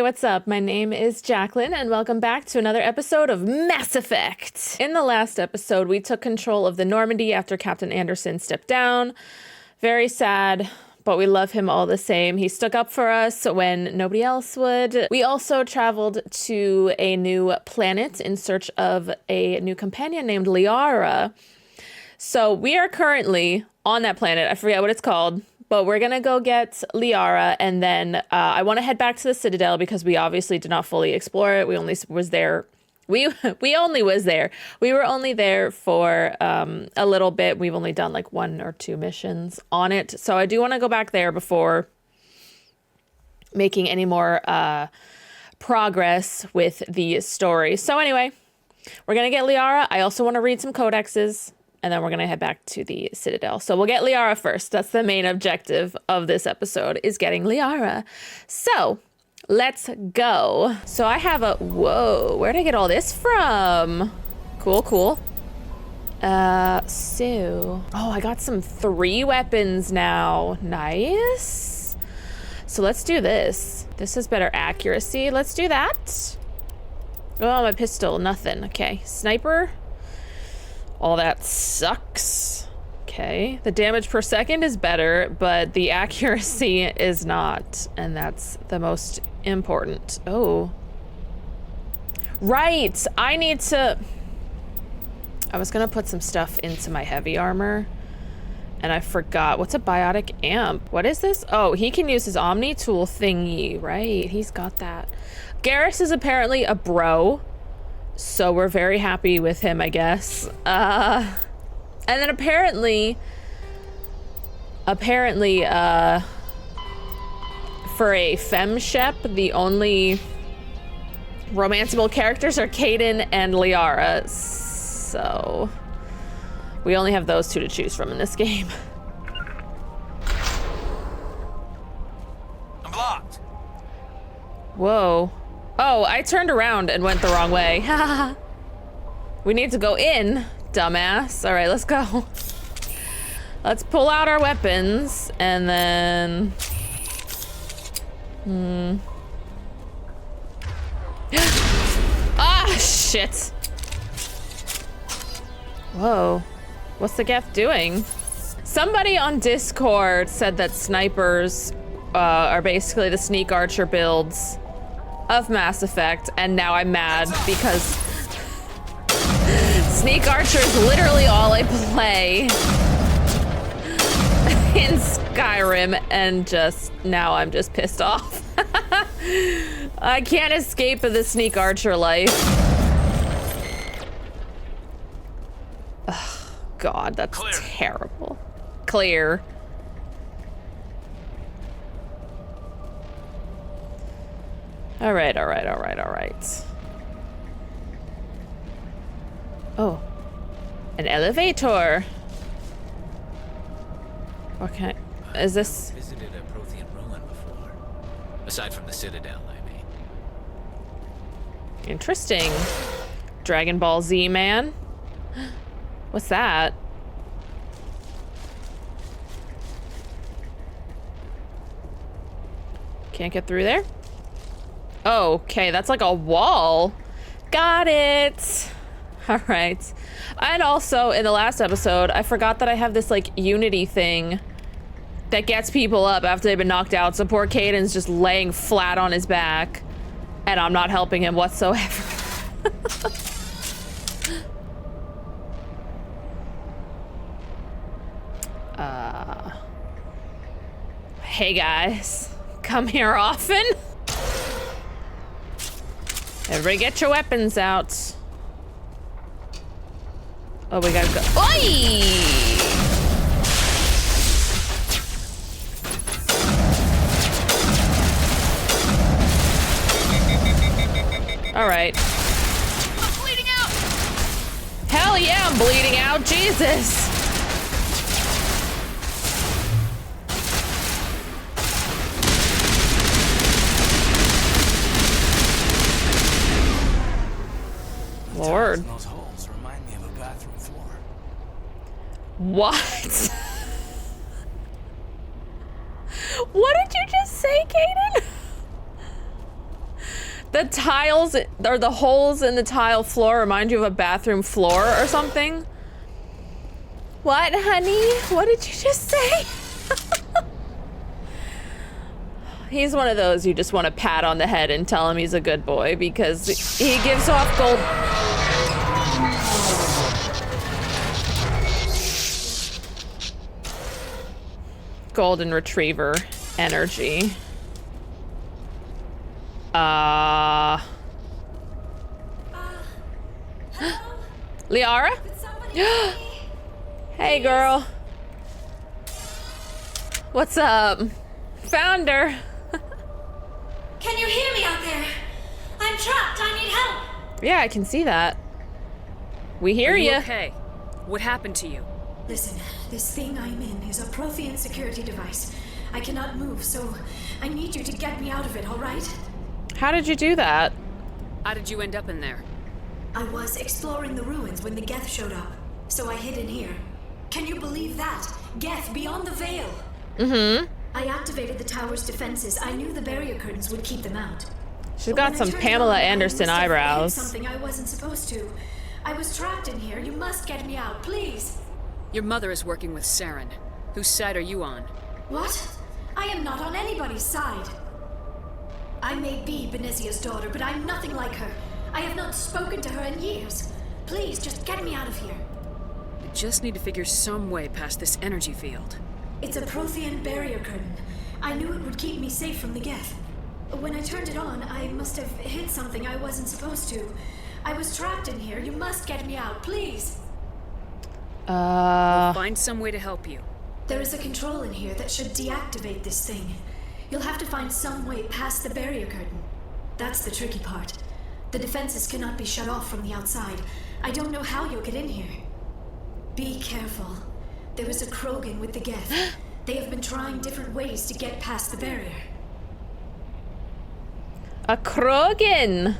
what's up? My name is Jacqueline, and welcome back to another episode of Mass Effect. In the last episode, we took control of the Normandy after Captain Anderson stepped down. Very sad, but we love him all the same. He stuck up for us when nobody else would. We also traveled to a new planet in search of a new companion named Liara. So we are currently on that planet. I forget what it's called. But we're going to go get Liara, and then I want to head back to the Citadel because we obviously did not fully explore it. We only was there. We only was there. We were only there for a little bit. We've only done like 1 or 2 missions on it. So I do want to go back there before making any more progress with the story. So anyway, we're going to get Liara. I also want to read some codexes. And then we're going to head back to the Citadel. So we'll get Liara first. That's the main objective of this episode, is getting Liara. So let's go. So I have a... Whoa, where'd I get all this from? Cool, cool. So... Oh, I got some 3 weapons now. Nice. So let's do this. This has better accuracy. Let's do that. Oh, my pistol, nothing. Okay, sniper. All that sucks. Okay. The damage per second is better, but the accuracy is not. And that's the most important. Oh. Right. I need to... I was going to put some stuff into my heavy armor. And I forgot. What's a biotic amp? What is this? Oh, he can use his Omni tool thingy. Right. He's got that. Garrus is apparently a bro. So we're very happy with him, I guess. And then apparently, for a femshep, the only romanceable characters are Kaidan and Liara. So we only have those 2 to choose from in this game. I'm blocked. Whoa. Oh, I turned around and went the wrong way. We need to go in, dumbass. All right, let's go. Let's pull out our weapons and then... Ah, shit. Whoa. What's the Geth doing? Somebody on Discord said that snipers are basically the sneak archer builds of Mass Effect, and now I'm mad because Sneak Archer is literally all I play in Skyrim, and just now I'm just pissed off. I can't escape the Sneak Archer life. Ugh, God, that's Clear. terrible. Clear. All right. Oh, an elevator. Okay, is this? Visited a Prothean ruin before. Aside from the citadel, I mean. Interesting. Dragon Ball Z, man. What's that? Can't get through there? Oh, okay, that's like a wall. Got it. All right. And also, in the last episode, I forgot that I have this, like, Unity thing that gets people up after they've been knocked out. So poor Kaidan's just laying flat on his back, and I'm not helping him whatsoever. Hey, guys. Come here often? Everybody get your weapons out. Oh, we gotta go. Oi! All right. I'm bleeding out! Hell yeah, I'm bleeding out. Jesus. Lord. Those holes remind me of a bathroom floor. What? What did you just say, Kaidan? The tiles, or the holes in the tile floor remind you of a bathroom floor or something? What, honey? What did you just say? He's one of those you just want to pat on the head and tell him he's a good boy because he gives off gold. Golden retriever energy. Hello? Liara? Could somebody help me? Hey, girl. What's up? Found her. Can you hear me out there? I'm trapped. I need help. Yeah, I can see that. We hear Are you you. okay? What happened to you? Listen, this thing I'm in is a Prothean security device. I cannot move, so I need you to get me out of it, all right? How did you do that? How did you end up in there? I was exploring the ruins when the Geth showed up, so I hid in here. Can you believe that? Geth beyond the veil. Mm-hmm. I activated the tower's defenses. I knew the barrier curtains would keep them out. She's But got when I some turned Pamela on, I Anderson must have hit eyebrows. Something I wasn't supposed to. I was trapped in here. You must get me out, please. Your mother is working with Saren. Whose side are you on? What? I am not on anybody's side. I may be Benezia's daughter, but I'm nothing like her. I have not spoken to her in years. Please, just get me out of here. You just need to figure some way past this energy field. It's a Prothean barrier curtain. I knew it would keep me safe from the Geth. When I turned it on, I must have hit something I wasn't supposed to. I was trapped in here. You must get me out, please. Find some way to help you. There is a control in here that should deactivate this thing. You'll have to find some way past the barrier curtain. That's the tricky part. The defenses cannot be shut off from the outside. I don't know how you'll get in here. Be careful. There is a Krogan with the Geth. They have been trying different ways to get past the barrier. A Krogan.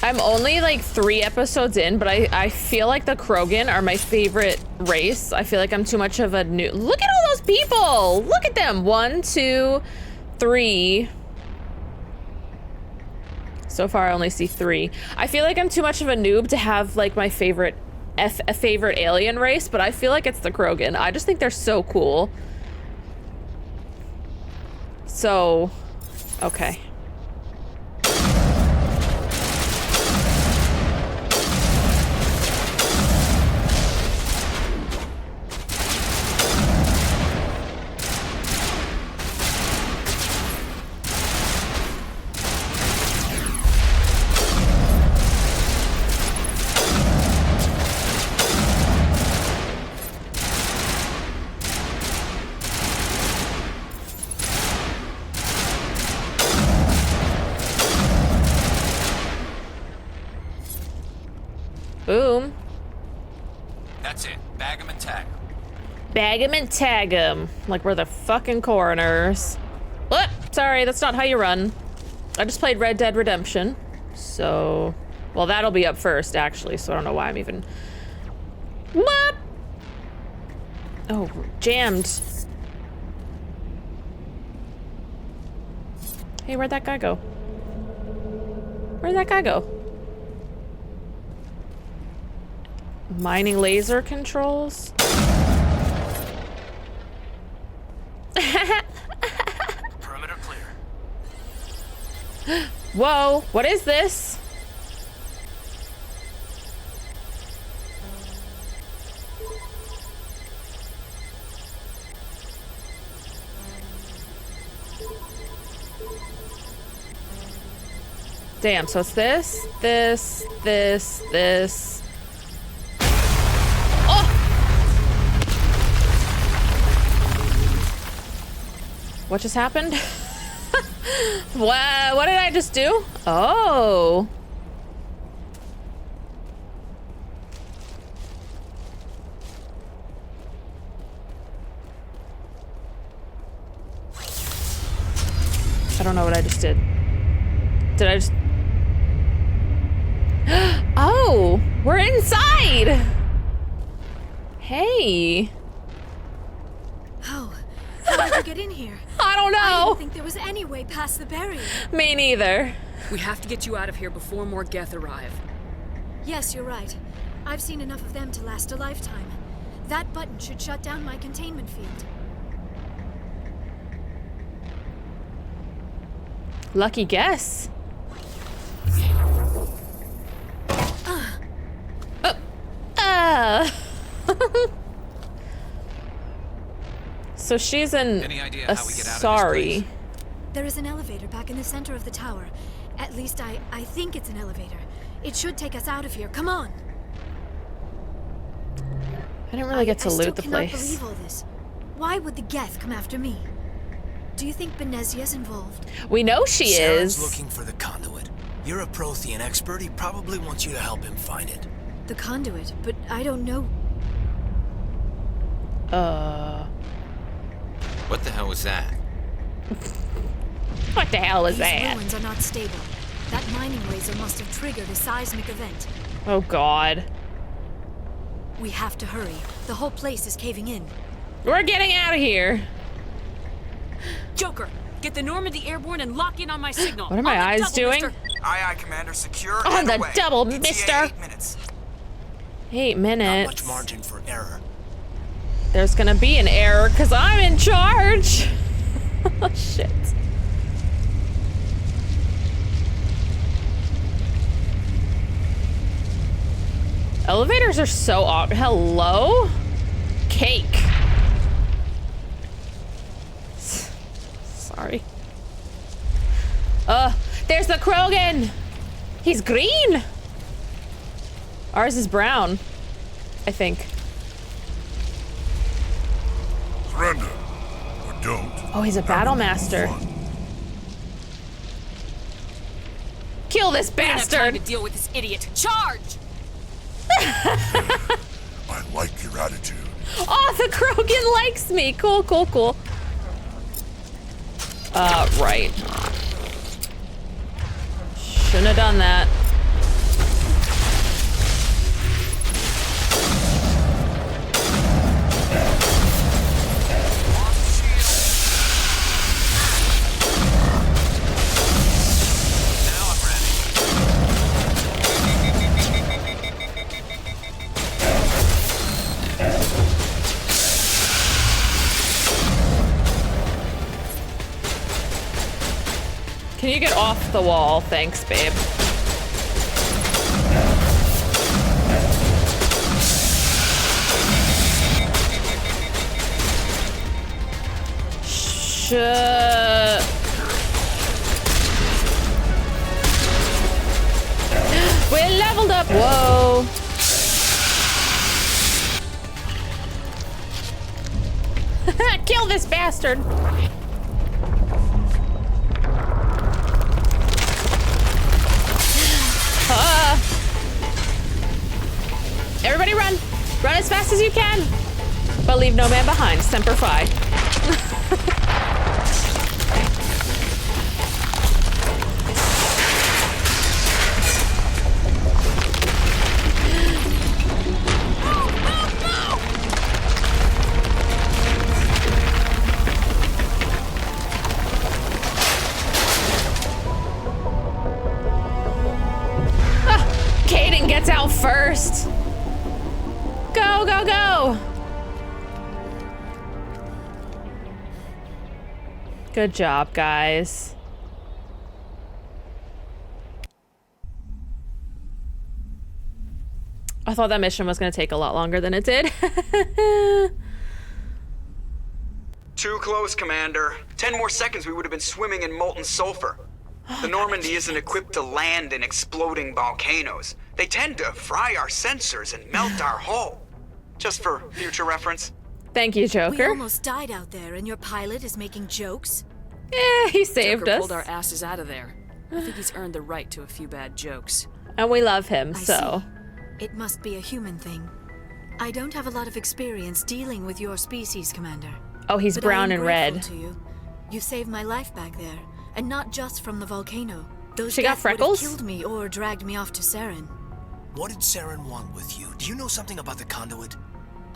I'm only like 3 episodes in, but I feel like the Krogan are my favorite race. I feel like I'm too much of a new. Look at all those people. Look at them. 1, 2, 3. So far, I only see 3. I feel like I'm too much of a noob to have like my favorite a favorite alien race, but I feel like it's the Krogan. I just think they're so cool. So, okay. Boom. That's it. Bag 'em and tag 'em. Bag 'em and tag 'em. Like we're the fucking coroners. What? Sorry, that's not how you run. I just played Red Dead Redemption. So, well, that'll be up first, actually, so I don't know why I'm even... What? Oh, jammed. Hey, where'd that guy go? Where'd that guy go? Mining laser controls? Perimeter clear. Whoa, what is this? Damn, so it's this. Oh! What just happened? What did I just do? Oh. I don't know what I just did. Did I just... Oh, we're inside. Hey. How did you get in here? I don't I know. didn't think there was any way past the barrier. Me neither. We have to get you out of here before more Geth arrive. Yes, you're right. I've seen enough of them to last a lifetime. That button should shut down my containment field. Lucky guess. So she's an Any idea how we get out of this Asari. place? There is an elevator back in the center of the tower. At least I think it's an elevator. It should take us out of here. Come on. I didn't really get to loot the I place. still cannot believe all this. Why would the Geth come after me? Do you think Benezia's involved? We know she Saren's is. looking for the conduit. You're a Prothean expert. He probably wants you to help him find it. The conduit, but I don't know. What the hell was that? What the hell is These that? ruins are not stable. That mining laser must have triggered a seismic event. Oh god. We have to hurry. The whole place is caving in. We're getting out of here. Joker, get the Normandy airborne and lock in on my signal. What are my On the eyes double, doing? mister. Aye, Commander. Secure On and the away. double, ETA mister. 8 minutes. 8 Not minutes. much margin for error. There's gonna be an error because I'm in charge. Oh, shit. Elevators are so awkward. Hello? Cake. Sorry. There's the Krogan. He's green. Ours is brown, I think. Surrender. Or don't. Oh, he's a battle master. Kill this We don't have time to bastard. deal with this idiot. Charge! I like your attitude. Oh, the Krogan likes me. Cool, cool, cool. Right. Shouldn't have done that. Now I'm ready. Can you get off the wall? Thanks, babe. We're leveled up. Whoa. Kill this bastard. Everybody run. Run as fast as you can. But leave no man behind. Semper Fi. Caden gets out first. Go, go, go. Good job, guys. I thought that mission was going to take a lot longer than it did. Too close, Commander. 10 more seconds we would have been swimming in molten sulfur. The Normandy isn't equipped to land in exploding volcanoes. They tend to fry our sensors and melt our hull. Just for future reference. Thank you, We Joker. almost died out there, and your pilot is making jokes? Yeah, he saved Joker us. pulled our asses out of there. I think he's earned the right to a few bad jokes. And we love him, I so. see. It must be a human thing. I don't have a lot of experience dealing with your species, Commander. Oh, he's But brown I am and grateful red. To you. You saved my life back there, and not just from the volcano. Those She got Geth would have freckles? killed me or dragged me off to Saren. What did Saren want with you? Do you know something about the conduit?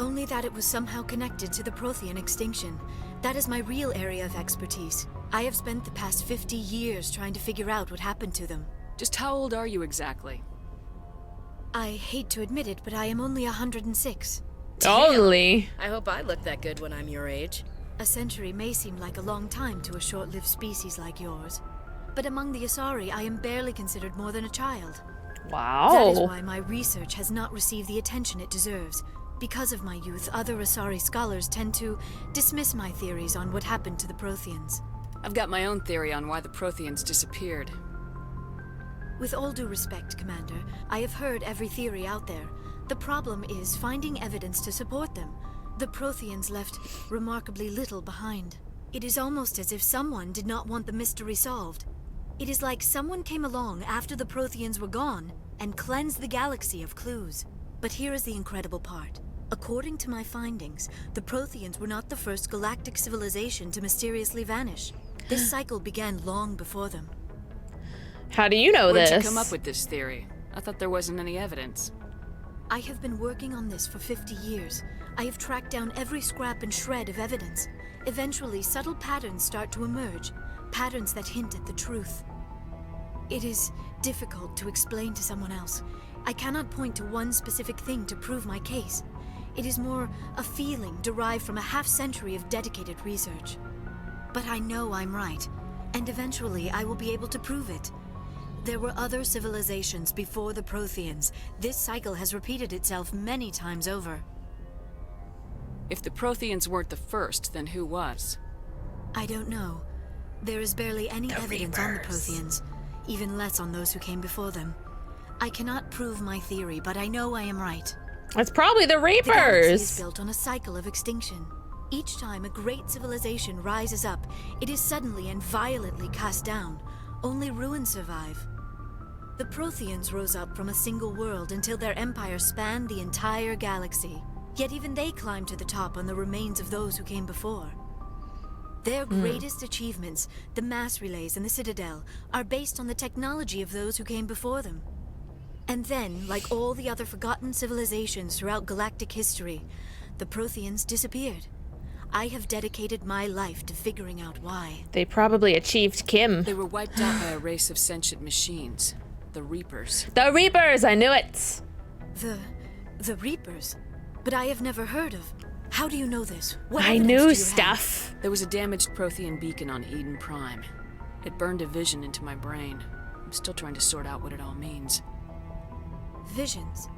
Only that it was somehow connected to the Prothean extinction. That is my real area of expertise. I have spent the past 50 years trying to figure out what happened to them. Just how old are you exactly? I hate to admit it, but I am only 106. Only. I hope I look that good when I'm your age. A century may seem like a long time to a short-lived species like yours. But among the Asari, I am barely considered more than a child. Wow. That is why my research has not received the attention it deserves. Because of my youth, other Asari scholars tend to dismiss my theories on what happened to the Protheans. I've got my own theory on why the Protheans disappeared. With all due respect, Commander, I have heard every theory out there. The problem is finding evidence to support them. The Protheans left remarkably little behind. It is almost as if someone did not want the mystery solved. It is like someone came along after the Protheans were gone and cleansed the galaxy of clues. But here is the incredible part. According to my findings, the Protheans were not the first galactic civilization to mysteriously vanish. This cycle began long before them. How do you know this? Where'd you come up with this theory? I thought there wasn't any evidence. I have been working on this for 50 years. I have tracked down every scrap and shred of evidence. Eventually, subtle patterns start to emerge, patterns that hint at the truth. It is difficult to explain to someone else. I cannot point to one specific thing to prove my case. It is more a feeling derived from a half-century of dedicated research. But I know I'm right, and eventually I will be able to prove it. There were other civilizations before the Protheans. This cycle has repeated itself many times over. If the Protheans weren't the first, then who was? I don't know. There is barely any evidence on the Protheans, even less on those who came before them. I cannot prove my theory, but I know I am right. It's probably the The galaxy is Reapers. built on a cycle of extinction. Each time a great civilization rises up, it is suddenly and violently cast down. Only ruins survive. The Protheans rose up from a single world until their empire spanned the entire galaxy. Yet even they climbed to the top on the remains of those who came before. Their greatest achievements, the mass relays and the citadel, are based on the technology of those who came before them. And then, like all the other forgotten civilizations throughout galactic history, the Protheans disappeared. I have dedicated my life to figuring out why. They probably achieved Kim. They were wiped out by a race of sentient machines. The Reapers. The Reapers, I knew it. The Reapers? But I have never heard of. How do you know this? What I evidence do knew you have? stuff. There was a damaged Prothean beacon on Eden Prime. It burned a vision into my brain. I'm still trying to sort out what it all means. Visions.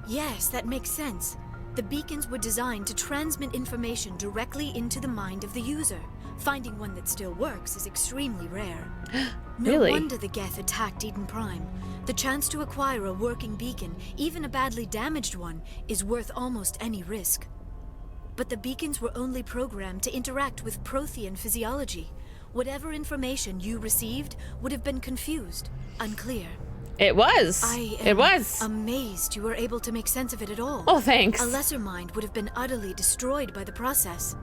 Yes, that makes sense. The beacons were designed to transmit information directly into the mind of the user. Finding one that still works is extremely rare. No Really? wonder the Geth attacked Eden Prime. The chance to acquire a working beacon, even a badly damaged one, is worth almost any risk. But the beacons were only programmed to interact with Prothean physiology. Whatever information you received would have been confused, unclear. It was. I am It was. amazed you were able to make sense of it at all. Oh, thanks. A lesser mind would have been utterly destroyed by the process.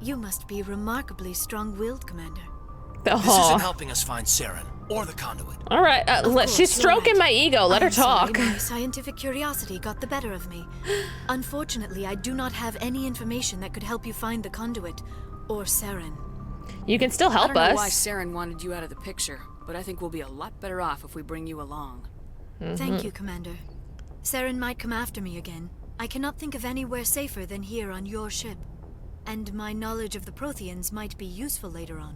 You must be remarkably strong-willed, Commander. This Aw. isn't helping us find Saren or the conduit. All right, Of course, she's you're stroking right. my ego. Let her I'm sorry, talk. my scientific curiosity got the better of me. Unfortunately, I do not have any information that could help you find the conduit or Saren. You can still I help don't know why us. Saren wanted you out of the picture, but I think we'll be a lot better off if we bring you along. Thank you, Commander. Saren might come after me again. I cannot think of anywhere safer than here on your ship. And my knowledge of the Protheans might be useful later on.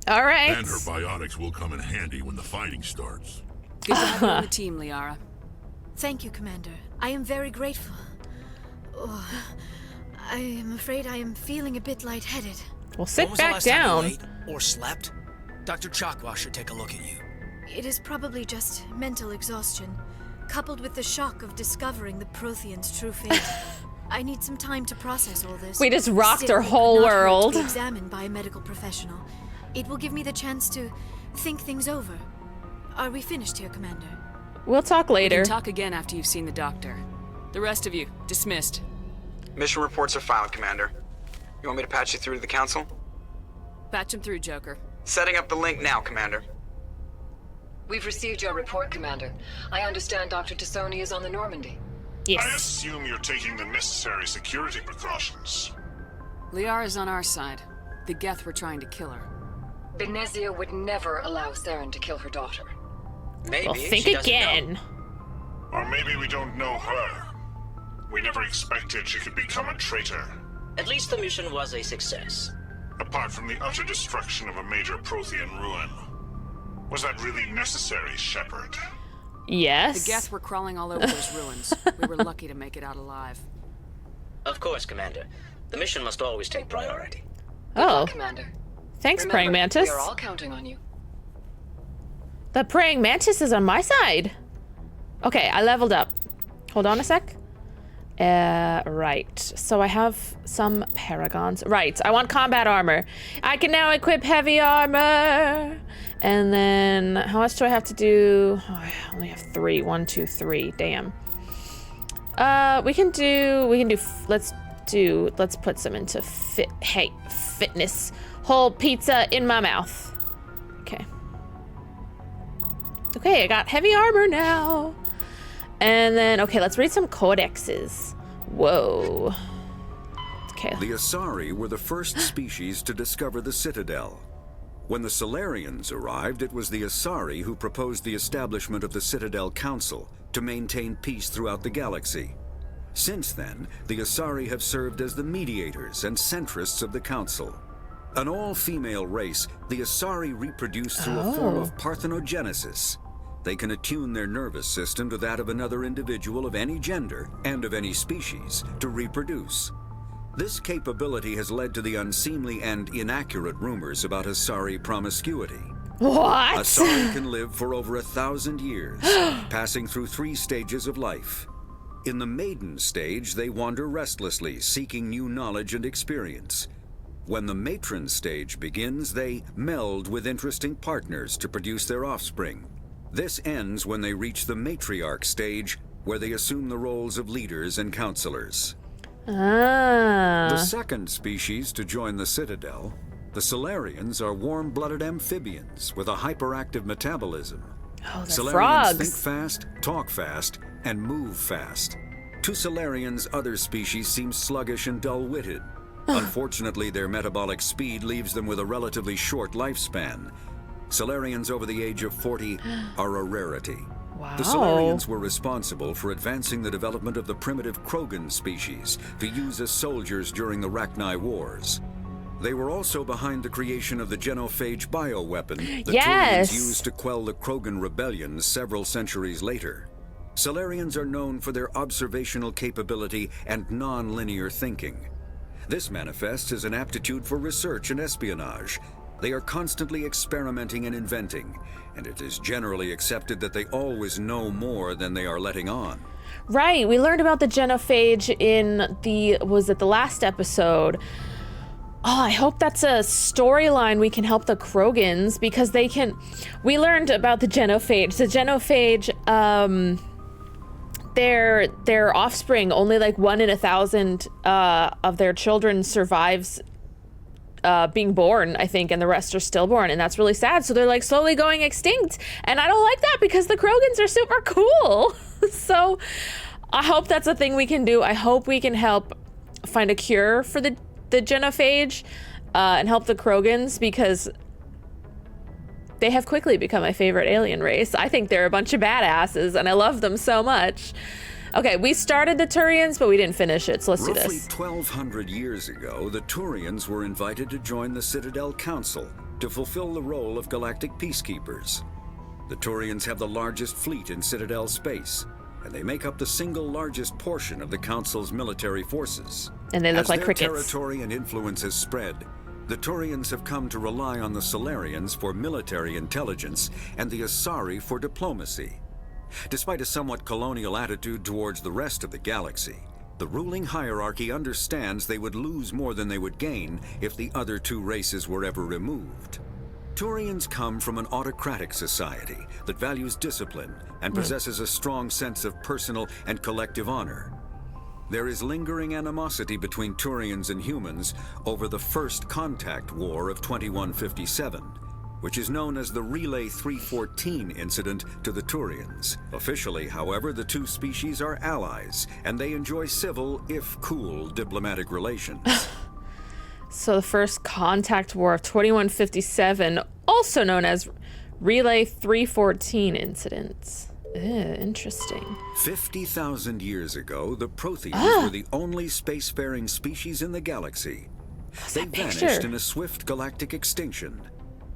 All right. And her biotics will come in handy when the fighting starts. Good to have you on the team, Liara. Thank you, Commander. I am very grateful. Oh, I am afraid I am feeling a bit lightheaded. Well, When sit was the back last time down. you ate or slept? Dr. Chakwa should take a look at you. It is probably just mental exhaustion, coupled with the shock of discovering the Protheans' true fate. I need some time to process all this. We just rocked Still, our it could whole not hurt world. to be examined by a medical professional. It will give me the chance to think things over. Are we finished here, Commander? We'll talk We later. can talk again after you've seen the doctor. The rest of you, dismissed. Mission reports are filed, Commander. You want me to patch you through to the Council? Patch him through, Joker. Setting up the link now, Commander. We've received your report, Commander. I understand Dr. Tassoni is on the Normandy. Yes. I assume you're taking the necessary security precautions. Liara's on our side. The Geth were trying to kill her. Benezia would never allow Saren to kill her daughter. Maybe Well, think she doesn't again. know. Or maybe we don't know her. We never expected she could become a traitor. At least the mission was a success. Apart from the utter destruction of a major Prothean ruin. Was that really necessary, Shepard? Yes. The Geth were crawling all over those ruins. We were lucky to make it out alive. Of course, Commander. The mission must always take priority. Oh, Commander. thanks, Remember, Praying Mantis. We are all counting on you. The Praying Mantis is on my side. Okay, I leveled up. Hold on a sec. Right. So I have some paragons. Right, I want combat armor. I can now equip heavy armor. And then, how much do I have to do? Oh, I only have 3. 1, 2, 3. Damn. We can do, let's put some into fitness. Whole pizza in my mouth. Okay. Okay, I got heavy armor now. And then, okay, let's read some codexes. Whoa. Okay. The Asari were the first species to discover the citadel. When the Solarians arrived, it was the Asari who proposed the establishment of the Citadel Council to maintain peace throughout the galaxy. Since then, the Asari have served as the mediators and centrists of the Council. An all-female race, the Asari reproduce through a form of parthenogenesis. They can attune their nervous system to that of another individual of any gender and of any species to reproduce. This capability has led to the unseemly and inaccurate rumors about Asari promiscuity. What? Asari can live for over 1,000 years, passing through 3 stages of life. In the maiden stage, they wander restlessly, seeking new knowledge and experience. When the matron stage begins, they meld with interesting partners to produce their offspring. This ends when they reach the matriarch stage, where they assume the roles of leaders and counselors. The second species to join the Citadel, the Solarians, are warm-blooded amphibians with a hyperactive metabolism. Oh, they're Solarians frogs. think fast, talk fast, and move fast. To Solarians, other species seem sluggish and dull-witted. Unfortunately, their metabolic speed leaves them with a relatively short lifespan. Solarians over the age of 40 are a rarity. Wow. The Solarians were responsible for advancing the development of the primitive Krogan species to use as soldiers during the Rachni Wars. They were also behind the creation of the genophage bioweapon the Turians used to quell the Krogan rebellions several centuries later. Solarians are known for their observational capability and non-linear thinking. This manifests as an aptitude for research and espionage. They are constantly experimenting and inventing, and it is generally accepted that they always know more than they are letting on. Right, we learned about the genophage in the last episode. Oh, I hope that's a storyline we can help the Krogans, because we learned about the genophage. The genophage, their offspring, only like 1 in 1,000 of their children survives being born, I think, and the rest are stillborn, and that's really sad. So they're like slowly going extinct, and I don't like that because the Krogans are super cool. So I hope that's a thing we can do. I hope we can help find a cure for the genophage and help the Krogans, because they have quickly become my favorite alien race. I think they're a bunch of badasses, and I love them so much. Okay, we started the Turians, but we didn't finish it, so let's do this. Roughly 1,200 years ago, the Turians were invited to join the Citadel Council to fulfill the role of galactic peacekeepers. The Turians have the largest fleet in Citadel space, and they make up the single largest portion of the Council's military forces. And they look like crickets. As their territory and influence has spread, the Turians have come to rely on the Solarians for military intelligence and the Asari for diplomacy. Despite a somewhat colonial attitude towards the rest of the galaxy, the ruling hierarchy understands they would lose more than they would gain if the other 2 races were ever removed. Turians come from an autocratic society that values discipline and possesses a strong sense of personal and collective honor. There is lingering animosity between Turians and humans over the First Contact War of 2157. which is known as the Relay 314 incident to the Turians. Officially, however, the two species are allies, and they enjoy civil, if cool, diplomatic relations. So the first contact war of 2157, also known as Relay 314 incidents. Interesting. 50,000 years ago, the Protheans were the only spacefaring species in the galaxy. They vanished in a swift galactic extinction.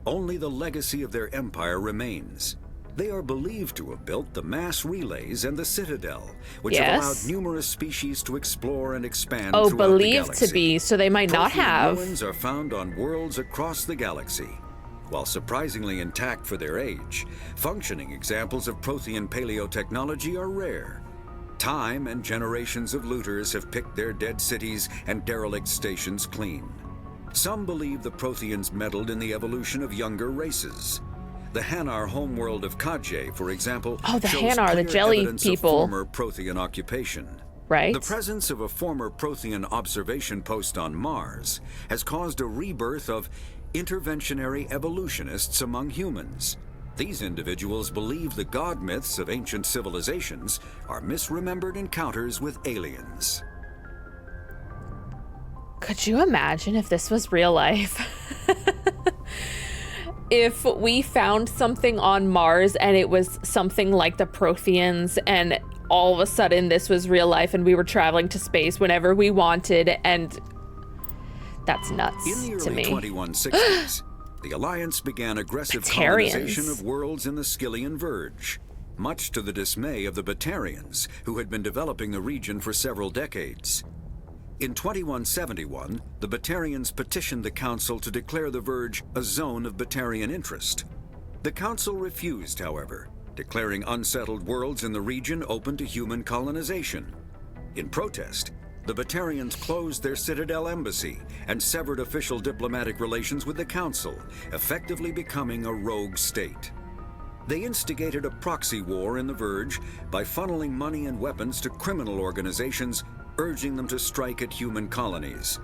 Only the legacy of their empire remains. They are believed to have built the mass relays and the citadel, which have allowed numerous species to explore and expand throughout the galaxy. Believed to be, so they might not have. Ruins are found on worlds across the galaxy. While surprisingly intact for their age, functioning examples of Prothean paleotechnology are rare. Time and generations of looters have picked their dead cities and derelict stations clean. Some believe the Protheans meddled in the evolution of younger races. The Hanar homeworld of Kaje, for example, the shows Hanar, the clear jelly evidence people. of former Prothean occupation. Right. The presence of a former Prothean observation post on Mars has caused a rebirth of interventionary evolutionists among humans. These individuals believe the god myths of ancient civilizations are misremembered encounters with aliens. Could you imagine if this was real life? If we found something on Mars and it was something like the Protheans, and all of a sudden this was real life and we were traveling to space whenever we wanted, and that's nuts to me. In the early 2160s, the Alliance began aggressive colonization of worlds in the Skyllian Verge, much to the dismay of the Batarians, who had been developing the region for several decades. In 2171, the Batarians petitioned the Council to declare the Verge a zone of Batarian interest. The Council refused, however, declaring unsettled worlds in the region open to human colonization. In protest, the Batarians closed their Citadel embassy and severed official diplomatic relations with the Council, effectively becoming a rogue state. They instigated a proxy war in the Verge by funneling money and weapons to criminal organizations, urging them to strike at human colonies.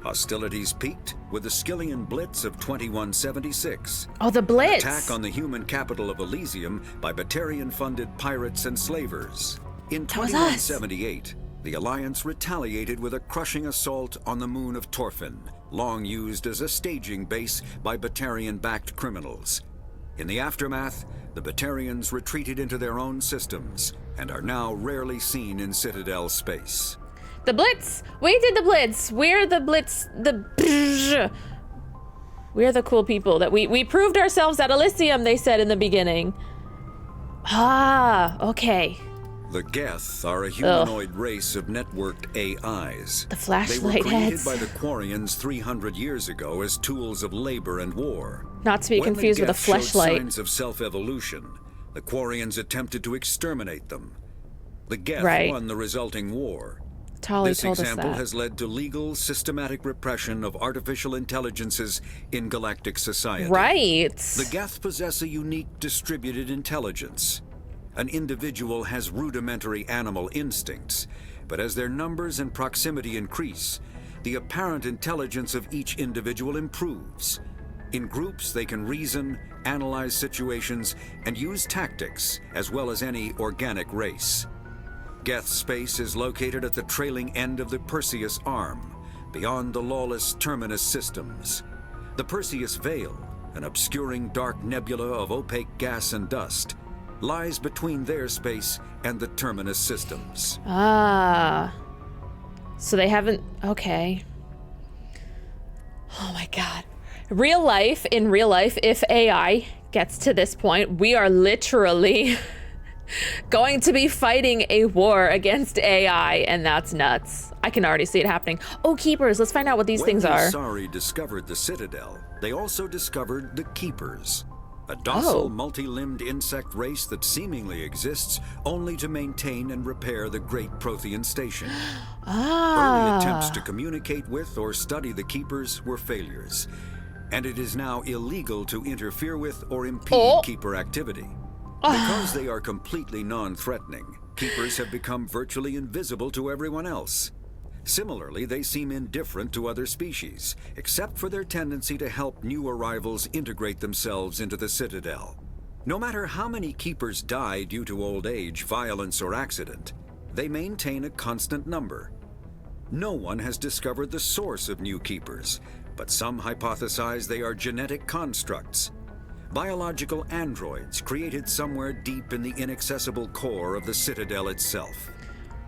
Hostilities peaked with the Skyllian Blitz of 2176. Oh, the Blitz! An attack on the human capital of Elysium by Batarian-funded pirates and slavers. In 2178, the Alliance retaliated with a crushing assault on the moon of Torfin, long used as a staging base by Batarian-backed criminals. In the aftermath, the Batarians retreated into their own systems and are now rarely seen in Citadel space. The Blitz! We did the Blitz! We're the Blitz... We're the cool people that we proved ourselves at Elysium, they said in the beginning. Ah, okay. The Geth are a humanoid race of networked AIs. The flashlight They were created heads. by the Quarians 300 years ago as tools of labor and war. Not to be confused with a fleshlight. When the Geth showed signs of self-evolution, the Quarians attempted to exterminate them. The Geth won the resulting war. This example has led to legal, systematic repression of artificial intelligences in galactic society. Right. The Geth possess a unique distributed intelligence. An individual has rudimentary animal instincts, but as their numbers and proximity increase, the apparent intelligence of each individual improves. In groups, they can reason, analyze situations, and use tactics, as well as any organic race. Geth space is located at the trailing end of the Perseus Arm, beyond the lawless Terminus systems. The Perseus Veil, an obscuring dark nebula of opaque gas and dust, lies between their space and the Terminus systems. Ah. So they haven't... Okay. Oh my god. In real life, if AI gets to this point, we are literally going to be fighting a war against AI, and that's nuts. I can already see it happening. Oh, Keepers, let's find out what these things are. When the Asari discovered the Citadel, they also discovered the Keepers. A docile, multi-limbed insect race that seemingly exists only to maintain and repair the Great Prothean Station. Early attempts to communicate with or study the Keepers were failures, and it is now illegal to interfere with or impede Keeper activity. Because they are completely non-threatening, Keepers have become virtually invisible to everyone else. Similarly, they seem indifferent to other species, except for their tendency to help new arrivals integrate themselves into the citadel. No matter how many keepers die due to old age, violence, or accident, they maintain a constant number. No one has discovered the source of new keepers, but some hypothesize they are genetic constructs, biological androids created somewhere deep in the inaccessible core of the citadel itself.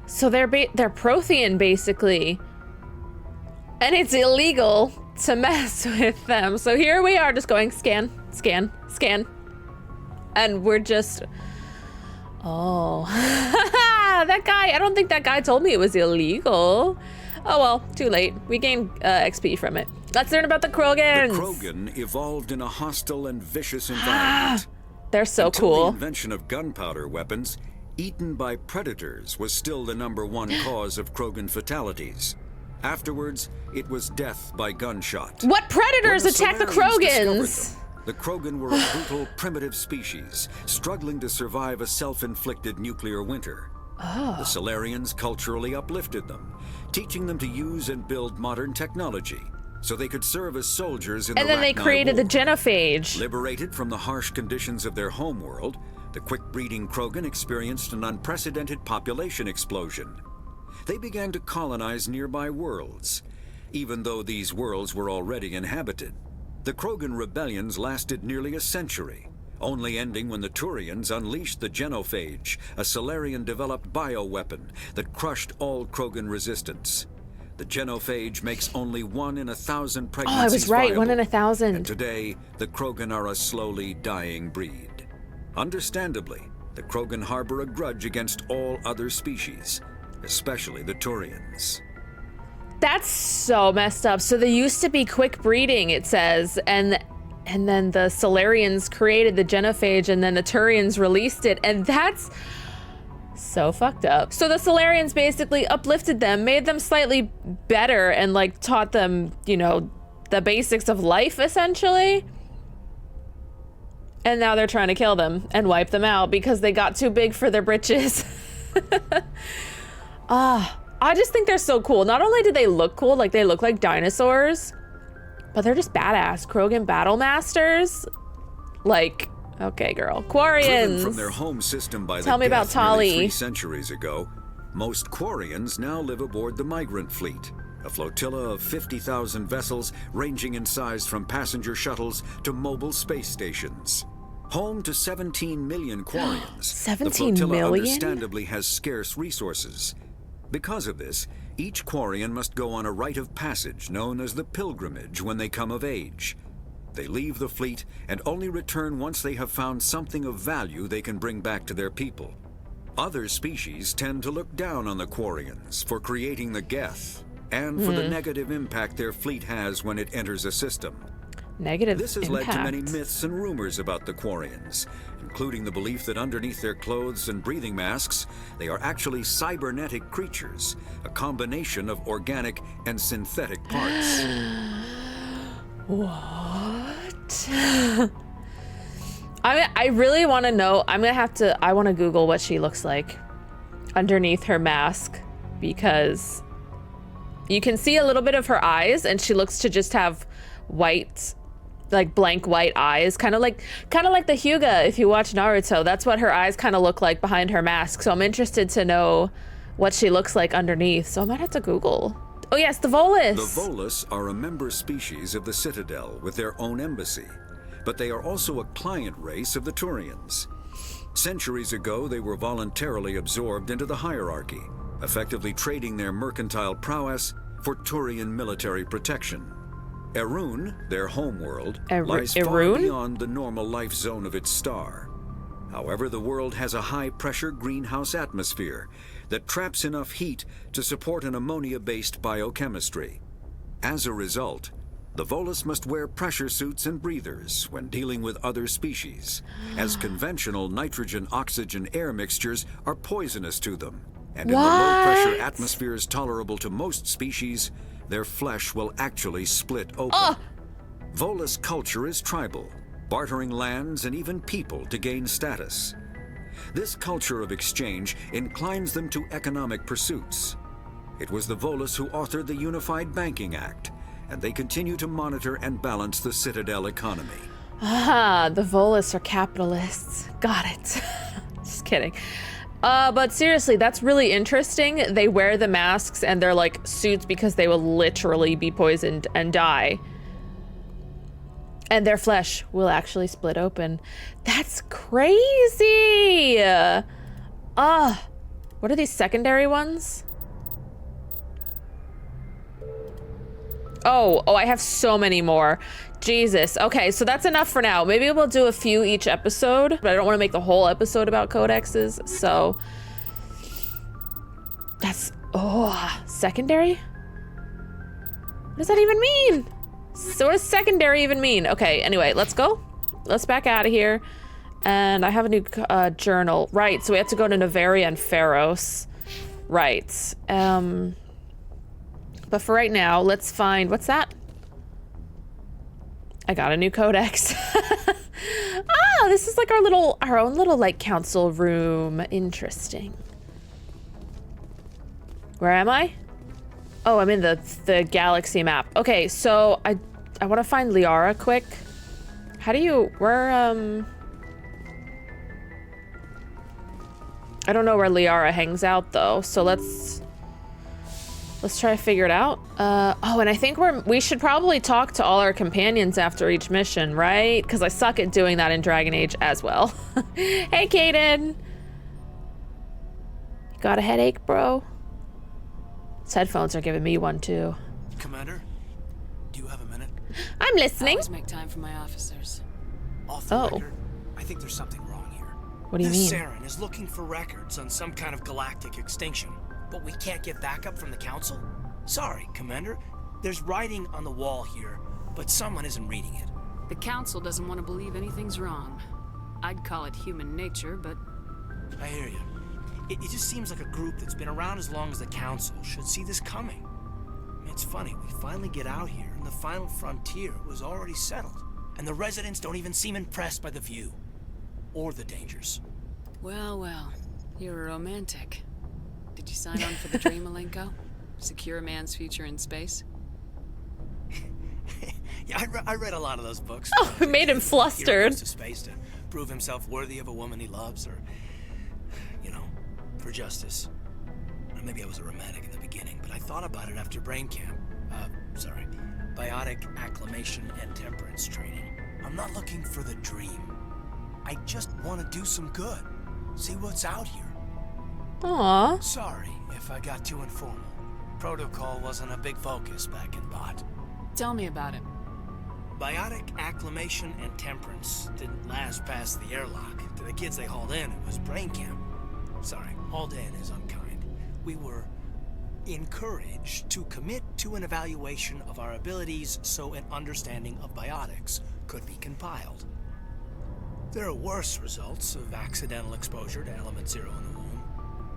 So they're Prothean, basically. And it's illegal to mess with them. So here we are just going scan, scan, scan. And we're just... Oh. That guy, I don't think that guy told me it was illegal. Oh well, too late. We gained XP from it. Let's learn about the Krogans. The Krogan evolved in a hostile and vicious environment. They're so Until cool. the invention of gunpowder weapons, eaten by predators was still the #1 cause of Krogan fatalities. Afterwards, it was death by gunshot. What predators attack the Krogans? The Krogan were a brutal, primitive species, struggling to survive a self-inflicted nuclear winter. Oh. The Solarians culturally uplifted them, teaching them to use and build modern technology, so they could serve as soldiers in the And then they created the genophage. Liberated from the harsh conditions of their homeworld, the quick-breeding Krogan experienced an unprecedented population explosion. They began to colonize nearby worlds, even though these worlds were already inhabited. The Krogan rebellions lasted nearly a century, only ending when the Turians unleashed the genophage, a Solarian-developed bioweapon that crushed all Krogan resistance. The genophage makes only 1 in 1,000 pregnancies Oh, I was right, viable, 1 in 1,000. And today, the Krogan are a slowly dying breed. Understandably, the Krogan harbor a grudge against all other species, especially the Turians. That's so messed up. So they used to be quick breeding, it says, and then the Solarians created the genophage, and then the Turians released it, and that's so fucked up. So the Solarians basically uplifted them, made them slightly better, and like taught them, you know, the basics of life, essentially. And now they're trying to kill them and wipe them out because they got too big for their britches. I just think they're so cool. Not only do they look cool, like they look like dinosaurs, but they're just badass. Krogan battle masters. Like, okay, girl. Quarians. Driven from their home system by Tell me about death nearly Tali. 3 centuries ago, most Quarians now live aboard the Migrant Fleet, a flotilla of 50,000 vessels ranging in size from passenger shuttles to mobile space stations. Home to 17 million Quarians, 17 the flotilla million? understandably has scarce resources. Because of this, each Quarian must go on a rite of passage known as the pilgrimage when they come of age. They leave the fleet and only return once they have found something of value they can bring back to their people. Other species tend to look down on the Quarians for creating the Geth and for the negative impact their fleet has when it enters a system. Negative This has impact. led to many myths and rumors about the Quarians, including the belief that underneath their clothes and breathing masks, they are actually cybernetic creatures, a combination of organic and synthetic parts. What? I really want to know. I want to Google what she looks like underneath her mask, because you can see a little bit of her eyes and she looks to just have white, like blank white eyes, kind of like the Hyuga if you watch Naruto. That's what her eyes kind of look like behind her mask. So I'm interested to know what she looks like underneath. So I might have to Google. Oh yes, the Volus. The Volus are a member species of the Citadel with their own embassy, but they are also a client race of the Turians. Centuries ago, they were voluntarily absorbed into the hierarchy, effectively trading their mercantile prowess for Turian military protection. Erun, their homeworld, lies far Erun? beyond the normal life zone of its star. However, the world has a high-pressure greenhouse atmosphere that traps enough heat to support an ammonia-based biochemistry. As a result, the Volus must wear pressure suits and breathers when dealing with other species, as conventional nitrogen-oxygen air mixtures are poisonous to them, and in the low-pressure atmospheres tolerable to most species, their flesh will actually split open. Volus culture is tribal, bartering lands and even people to gain status. This culture of exchange inclines them to economic pursuits. It was the Volus who authored the Unified Banking Act, and they continue to monitor and balance the Citadel economy. Ah, the Volus are capitalists. Got it. Just kidding. But seriously, that's really interesting. They wear the masks and they're like suits because they will literally be poisoned and die. And their flesh will actually split open. That's crazy. What are these secondary ones? Oh, I have so many more. Jesus. Okay, so that's enough for now. Maybe we'll do a few each episode, but I don't want to make the whole episode about codexes, so... That's... secondary? What does that even mean? So what does secondary even mean? Okay, anyway, let's go. Let's back out of here. And I have a new journal. Right, so we have to go to Novaria and Pharos. Right. But for right now, let's find... What's that? I got a new codex. This is like our own little like council room. Interesting. Where am I? Oh, I'm in the galaxy map. Okay, so I want to find Liara quick. How do you, I don't know where Liara hangs out though, so let's try to figure it out. And I think we should probably talk to all our companions after each mission, right? Because I suck at doing that in Dragon Age as well. Hey, Kaden. You got a headache, bro? These headphones are giving me one too. Commander, do you have a minute? I'm listening. I always make time for my officers. Off the record, I think there's something wrong here. What do you mean? This Saren is looking for records on some kind of galactic extinction. But we can't get backup from the Council? Sorry, Commander. There's writing on the wall here, but someone isn't reading it. The Council doesn't want to believe anything's wrong. I'd call it human nature, but... I hear you. It just seems like a group that's been around as long as the Council should see this coming. It's funny, we finally get out here, and the final frontier was already settled. And the residents don't even seem impressed by the view. Or the dangers. Well, you're a romantic. Did you sign on for the dream, Malenko? Secure a man's future in space? Yeah, I read a lot of those books. Oh, it made him flustered. To space to prove himself worthy of a woman he loves, or, for justice. Or maybe I was a romantic in the beginning, but I thought about it after brain camp. Biotic acclimation and temperance training. I'm not looking for the dream. I just want to do some good. See what's out here. Aww. Sorry if I got too informal. Protocol wasn't a big focus back in Bot. Tell me about it. Biotic acclimation and temperance didn't last past the airlock. To the kids they hauled in, it was brain camp. Sorry, hauled in is unkind. We were encouraged to commit to an evaluation of our abilities so an understanding of biotics could be compiled. There are worse results of accidental exposure to element 0 in the womb.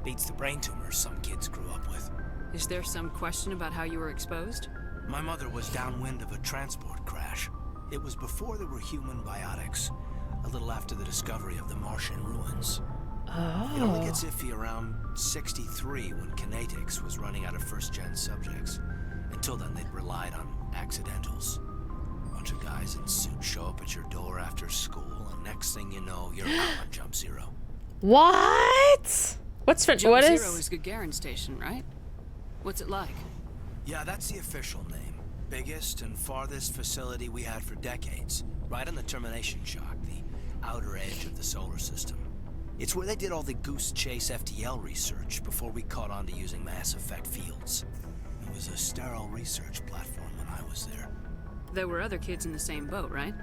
Beats the brain tumors some kids grew up with. Is there some question about how you were exposed? My mother was downwind of a transport crash. It was before there were human biotics, a little after the discovery of the Martian ruins. Oh. It only gets iffy around 63 when kinetics was running out of first-gen subjects. Until then, they'd relied on accidentals. A bunch of guys in suits show up at your door after school, and next thing you know, you're out on Jump Zero. What? What is? Jump Zero is Gagarin Station, right? What's it like? Yeah, that's the official name. Biggest and farthest facility we had for decades. Right on the termination shock, the outer edge of the solar system. It's where they did all the Goose Chase FTL research before we caught on to using mass effect fields. It was a sterile research platform when I was there. There were other kids in the same boat, right?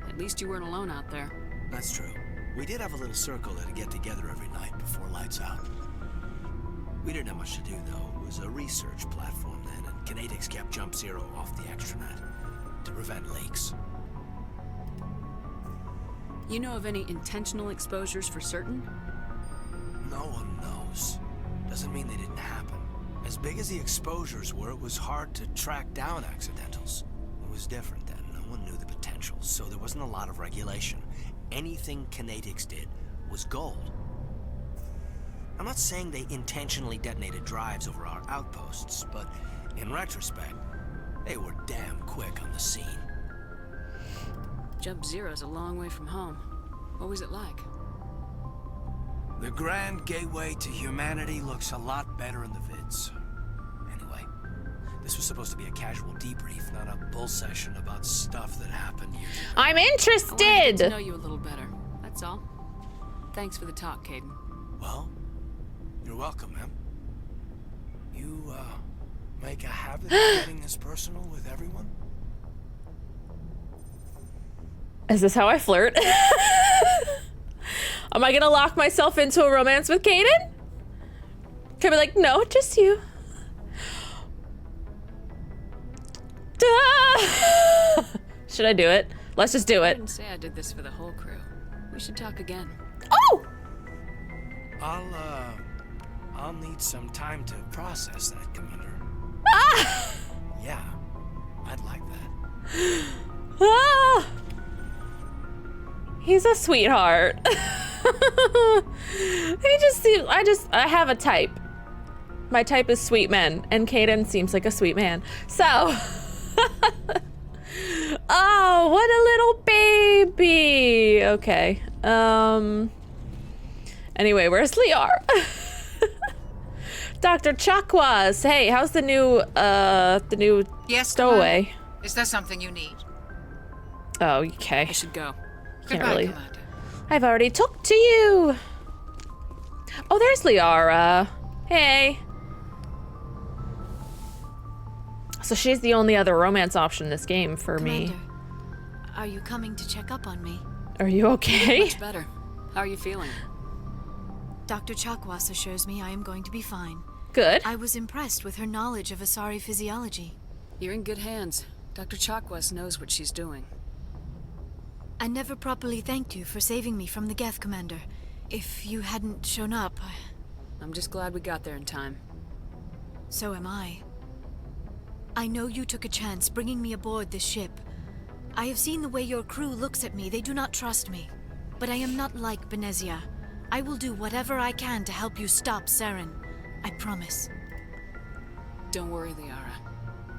At least you weren't alone out there. That's true. We did have a little circle that'd get together every night before lights out. We didn't have much to do, though. It was a research platform then, and kinetics kept Jump Zero off the extranet to prevent leaks. You know of any intentional exposures for certain? No one knows. Doesn't mean they didn't happen. As big as the exposures were, it was hard to track down accidentals. It was different then. No one knew the potential, so there wasn't a lot of regulation. Anything kinetics did was gold. I'm not saying they intentionally detonated drives over our outposts, but in retrospect, they were damn quick on the scene. Jump Zero's a long way from home. What was it like? The grand gateway to humanity looks a lot better in the vids. Anyway, this was supposed to be a casual debrief, not a bull session about stuff that happened years ago. I'm I wanted to interested. get to know you a little better. That's all. Thanks for the talk, Caden. Well, you're welcome, ma'am. You, make a habit of getting this personal with everyone? Is this how I flirt? Am I gonna lock myself into a romance with Caden? Can I be like, no, just you. Duh! Should I do it? Let's just do I it. didn't say I did this for the whole crew. We should talk again. Oh! I'll need some time to process that, Commander. Ah! Yeah, I'd like that. Ah! He's a sweetheart. He just seems, I have a type. My type is sweet men, and Caden seems like a sweet man. So, oh, what a little baby. Okay. Anyway, where's Liara? Dr. Chakwas. Hey, how's the new Yes, stowaway? Commander. Is there something you need? Oh, okay. I should go. Can't Goodbye, really. Commander. I've already talked to you. Oh, there's Liara. Hey. So she's the only other romance option in this game for me. Commander, are you coming to check up on me? Are you okay? Much better. How are you feeling? Dr. Chakwas assures me I am going to be fine. Good. I was impressed with her knowledge of Asari physiology. You're in good hands. Dr. Chakwas knows what she's doing. I never properly thanked you for saving me from the Geth, Commander. If you hadn't shown up, I'm just glad we got there in time. so am I. I know you took a chance bringing me aboard this ship. I have seen the way your crew looks at me. They do not trust me. But I am not like Benezia. I will do whatever I can to help you stop Saren. I promise. Don't worry, Liara.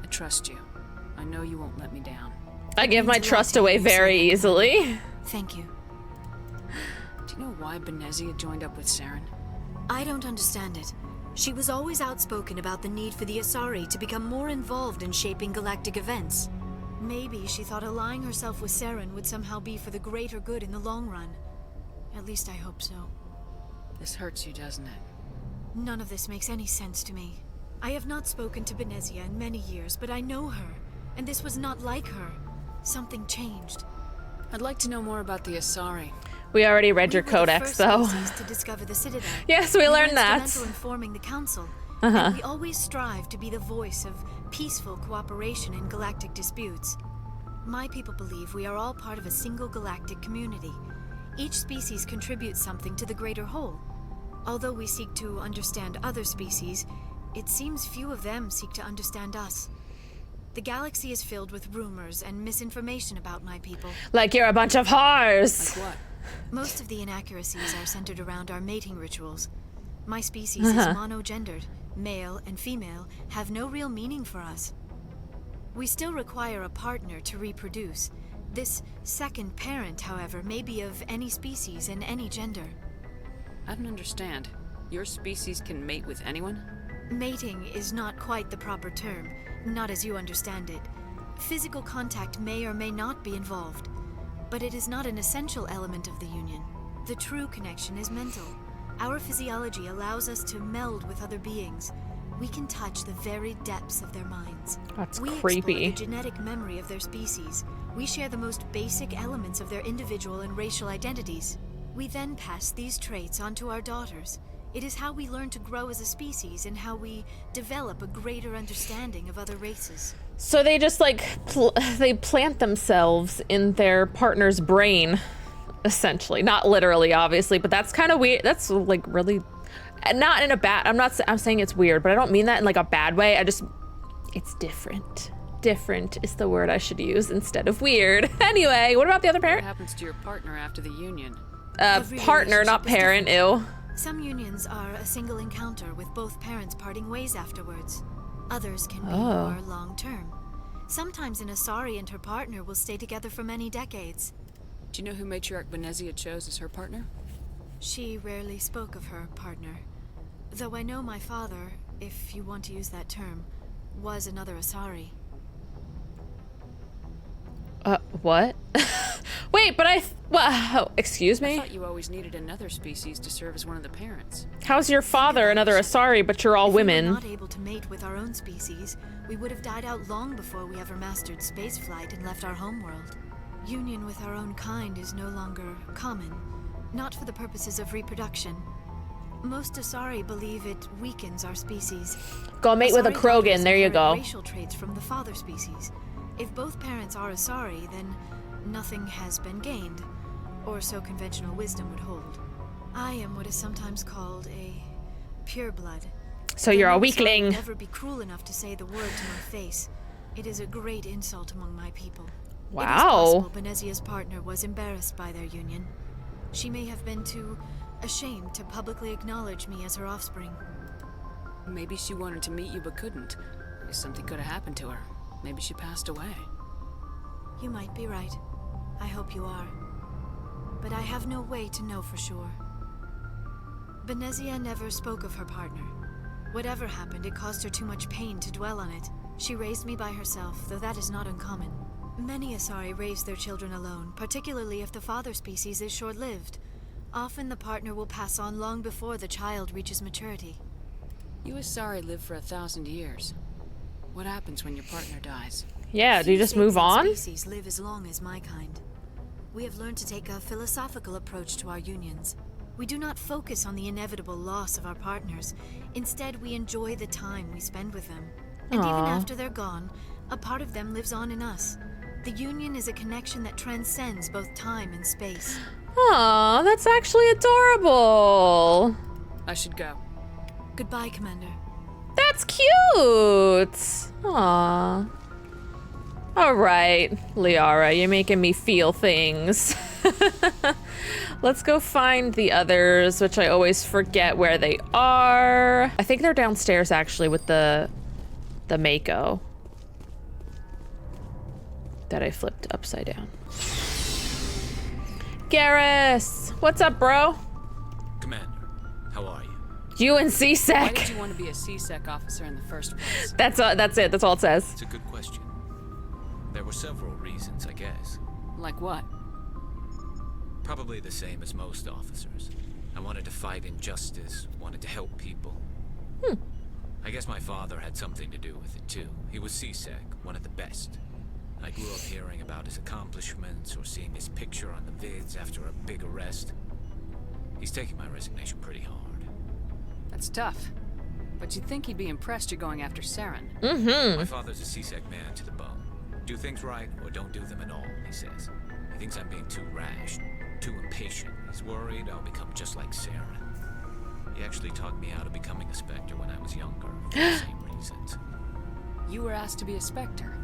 I trust you. I know you won't let me down. I give my trust away very easily. Thank you. Do you know why Benezia joined up with Saren? I don't understand it. She was always outspoken about the need for the Asari to become more involved in shaping galactic events. Maybe she thought allying herself with Saren would somehow be for the greater good in the long run. At least I hope so. This hurts you, doesn't it? None of this makes any sense to me. I have not spoken to Benezia in many years, but I know her, and this was not like her. Something changed. I'd like to know more about the Asari. We already read your We were the codex, first though. species to discover the citadel. Yes, we were learned that. instrumental in forming the council, Uh-huh. and we always strive to be the voice of peaceful cooperation in galactic disputes. My people believe we are all part of a single galactic community. Each species contributes something to the greater whole. Although we seek to understand other species, it seems few of them seek to understand us. The galaxy is filled with rumors and misinformation about my people. Like you're a bunch of whores. Like what? Most of the inaccuracies are centered around our mating rituals. My species is monogendered. Male and female have no real meaning for us. We still require a partner to reproduce. This second parent, however, may be of any species and any gender. I don't understand. Your species can mate with anyone? Mating is not quite the proper term, not as you understand it. Physical contact may or may not be involved, but it is not an essential element of the union. The true connection is mental. Our physiology allows us to meld with other beings. We can touch the very depths of their minds. That's we creepy. explore the genetic memory of their species. We share the most basic elements of their individual and racial identities. We then pass these traits on to our daughters. It is how we learn to grow as a species and how we develop a greater understanding of other races. So they just like they plant themselves in their partner's brain, essentially. Not literally, obviously, but that's kind of weird. That's like really, not in a bad. I'm saying it's weird, but I don't mean that in like a bad way. It's different. Different is the word I should use instead of weird. Anyway, what about the other What parent? happens to your partner after the union? Every Partner, not relationship is parent. different. Ew. Some unions are a single encounter with both parents parting ways afterwards. Others can be more long-term. Sometimes an Asari and her partner will stay together for many decades. Do you know who Matriarch Venezia chose as her partner? She rarely spoke of her partner. Though I know my father, if you want to use that term, was another Asari. What? Wait, but wow, excuse me? I thought you always needed another species to serve as one of the parents. How's your father another Asari, but you're all women? If we were not able to mate with our own species, we would have died out long before we ever mastered spaceflight and left our homeworld. Union with our own kind is no longer common, not for the purposes of reproduction. Most Asari believe it weakens our species. Go mate with a Krogan, there you go. Racial traits from the father species. If both parents are Asari, then nothing has been gained, or so conventional wisdom would hold. I am what is sometimes called a pureblood. So you're a weakling. I would never be cruel enough to say the word to my face. It is a great insult among my people. Wow. It is possible Venezia's partner was embarrassed by their union. She may have been too ashamed to publicly acknowledge me as her offspring. Maybe she wanted to meet you but couldn't. If something could have happened to her. Maybe she passed away. You might be right. I hope you are. But I have no way to know for sure. Venezia never spoke of her partner. Whatever happened, it caused her too much pain to dwell on it. She raised me by herself, though that is not uncommon. Many Asari raise their children alone, particularly if the father species is short-lived. Often the partner will pass on long before the child reaches maturity. You Asari live for 1,000 years. What happens when your partner dies? Yeah, do you just move on? Species live as long as my kind. We have learned to take a philosophical approach to our unions. We do not focus on the inevitable loss of our partners. Instead, we enjoy the time we spend with them. And even after they're gone, a part of them lives on in us. The union is a connection that transcends both time and space. Aw, that's actually adorable. I should go. Goodbye, Commander. That's cute. Aw. All right, Liara, you're making me feel things. Let's go find the others, which I always forget where they are. I think they're downstairs actually with the Mako that I flipped upside down. Garrus, what's up, bro? Commander, how are you? You and CSEC. Why did you want to be a CSEC officer in the first place? That's it. That's all it says. It's a good question. There were several reasons, I guess. Like what? Probably the same as most officers. I wanted to fight injustice, wanted to help people. I guess my father had something to do with it too. He was CSEC, one of the best. I grew up hearing about his accomplishments or seeing his picture on the vids after a big arrest. He's taking my resignation pretty hard. That's tough. But you'd think he'd be impressed you're going after Saren. My father's a CSEC man to the bone. Do things right or don't do them at all, he says. He thinks I'm being too rash, too impatient. He's worried I'll become just like Saren. He actually talked me out of becoming a Spectre when I was younger, for the same reasons. You were asked to be a Spectre.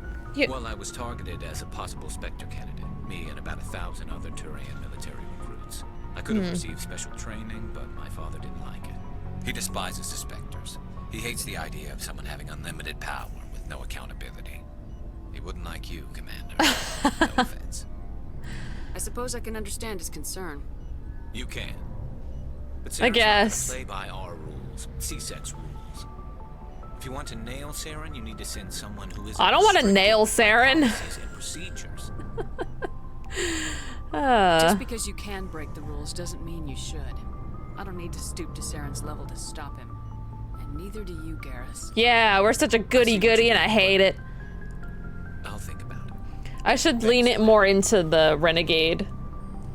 Well, I was targeted as a possible Spectre candidate. Me and about 1,000 other Turian military recruits. I could have received special training, but my father didn't like it. He despises the Spectres. He hates the idea of someone having unlimited power with no accountability. He wouldn't like you, Commander. No offense. I suppose I can understand his concern. You can. But I guess. Play by our rules, CSEC's rules. If you want to nail Saren, you need to send someone who is. I don't want to nail Saren. And procedures. Just because you can break the rules doesn't mean you should. I don't need to stoop to Saren's level to stop him. And neither do you, Garrus. Yeah, we're such a goody-goody and I hate it. I'll think about it. I should lean it more into the renegade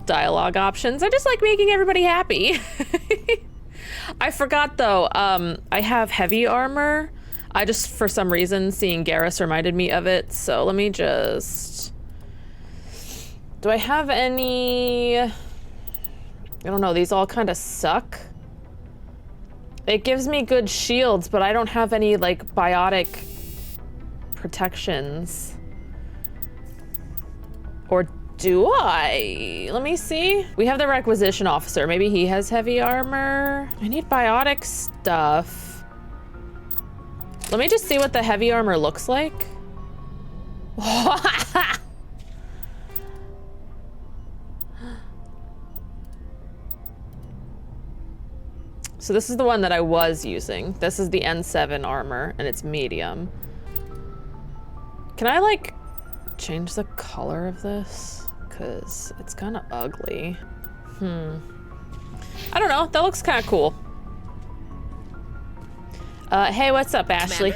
dialogue options. I just like making everybody happy. I forgot though, I have heavy armor. I just, for some reason, seeing Garrus reminded me of it. So let me just... Do I have any... I don't know, these all kind of suck. It gives me good shields, but I don't have any, like, biotic protections. Or do I? Let me see. We have the requisition officer. Maybe he has heavy armor. I need biotic stuff. Let me just see what the heavy armor looks like. So this is the one that I was using. This is the N7 armor, and it's medium. Can I, like, change the color of this? Because it's kind of ugly. I don't know. That looks kind of cool. Hey, what's up, Ashley?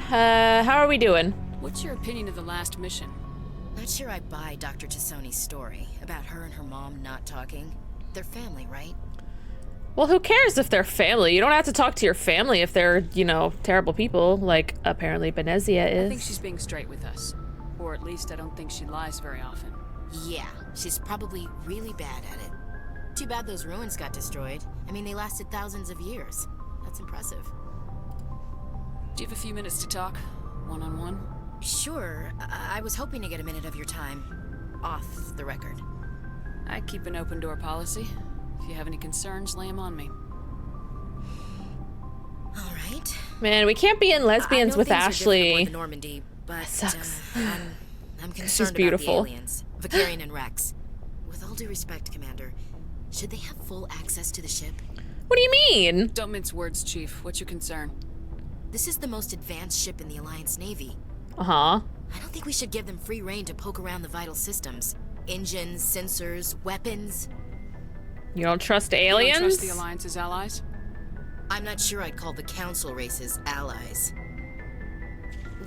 How are we doing? What's your opinion of the last mission? Not sure I buy Dr. Tassoni's story about her and her mom not talking. They're family, right? Well, who cares if they're family? You don't have to talk to your family if they're, you know, terrible people, like apparently Benezia is. I think she's being straight with us. Or at least I don't think she lies very often. Yeah, she's probably really bad at it. Too bad those ruins got destroyed. I mean, they lasted thousands of years. That's impressive. Do you have a few minutes to talk? One-on-one? Sure. I was hoping to get a minute of your time. Off the record. I keep an open door policy. If you have any concerns, lay them on me. All right. Man, we can't be in lesbians with Ashley. Normandy, but sucks. I'm concerned beautiful. about the aliens, Vicarian and Rex. With all due respect, Commander, should they have full access to the ship? What do you mean? Don't mince words, Chief. What's your concern? This is the most advanced ship in the Alliance Navy. Uh-huh. I don't think we should give them free rein to poke around the vital systems. Engines, sensors, weapons. You don't trust aliens? You don't trust the Alliance's allies? I'm not sure I'd call the Council races allies.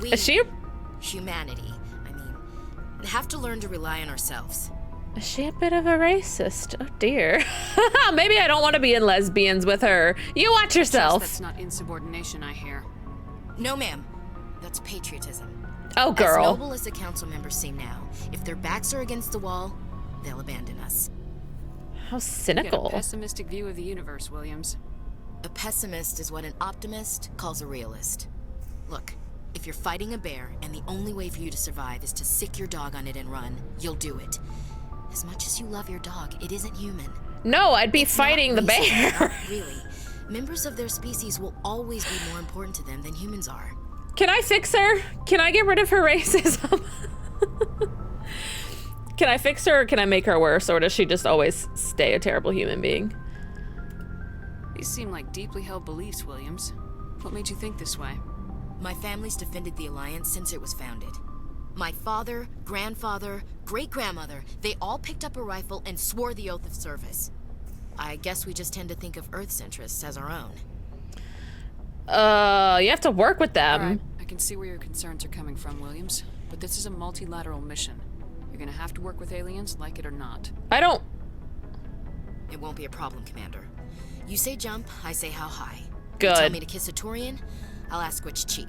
We, Is she? humanity, I mean, have to learn to rely on ourselves. Is she a bit of a racist? Oh dear. Maybe I don't want to be in lesbians with her. You watch yourself. That's not insubordination, I hear. No, ma'am. That's patriotism. Oh, girl. As noble as the council members seem now, if their backs are against the wall, they'll abandon us. How cynical. You get a pessimistic view of the universe, Williams. A pessimist is what an optimist calls a realist. Look, if you're fighting a bear and the only way for you to survive is to sick your dog on it and run, you'll do it. As much as you love your dog, it isn't human. No, I'd be fighting the bear. Not really. Members of their species will always be more important to them than humans are. Can I fix her? Can I get rid of her racism? Can I fix her or can I make her worse, or does she just always stay a terrible human being? These seem like deeply held beliefs, Williams. What made you think this way? My family's defended the Alliance since it was founded. My father, grandfather, great-grandmother, they all picked up a rifle and swore the oath of service. I guess we just tend to think of Earth's interests as our own. You have to work with them. All right. I can see where your concerns are coming from, Williams. But this is a multilateral mission. You're gonna have to work with aliens, like it or not. I don't... It won't be a problem, Commander. You say jump, I say how high. Good. You tell me to kiss a Turian, I'll ask which cheek.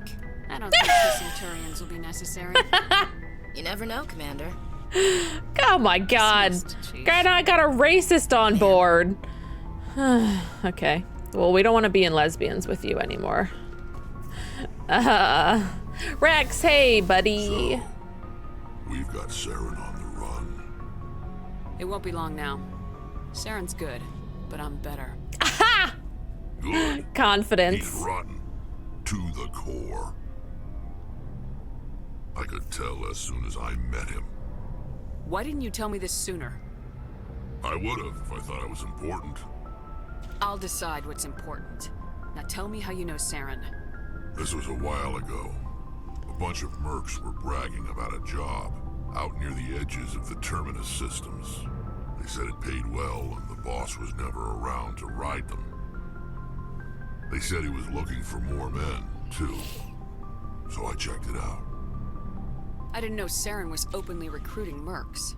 I don't think kissing Turians will be necessary. You never know, Commander. Oh my god. God, I got a racist on board. Okay. Well, we don't want to be in lesbians with you anymore. Rex, hey, buddy. So, we've got Saren on the run. It won't be long now. Saren's good, but I'm better. Aha! Good. Confidence. He's rotten. To the core. I could tell as soon as I met him. Why didn't you tell me this sooner? I would have if I thought it was important. I'll decide what's important. Now tell me how you know Saren. This was a while ago. A bunch of mercs were bragging about a job out near the edges of the Terminus systems. They said it paid well and the boss was never around to ride them. They said he was looking for more men, too. So I checked it out. I didn't know Saren was openly recruiting mercs.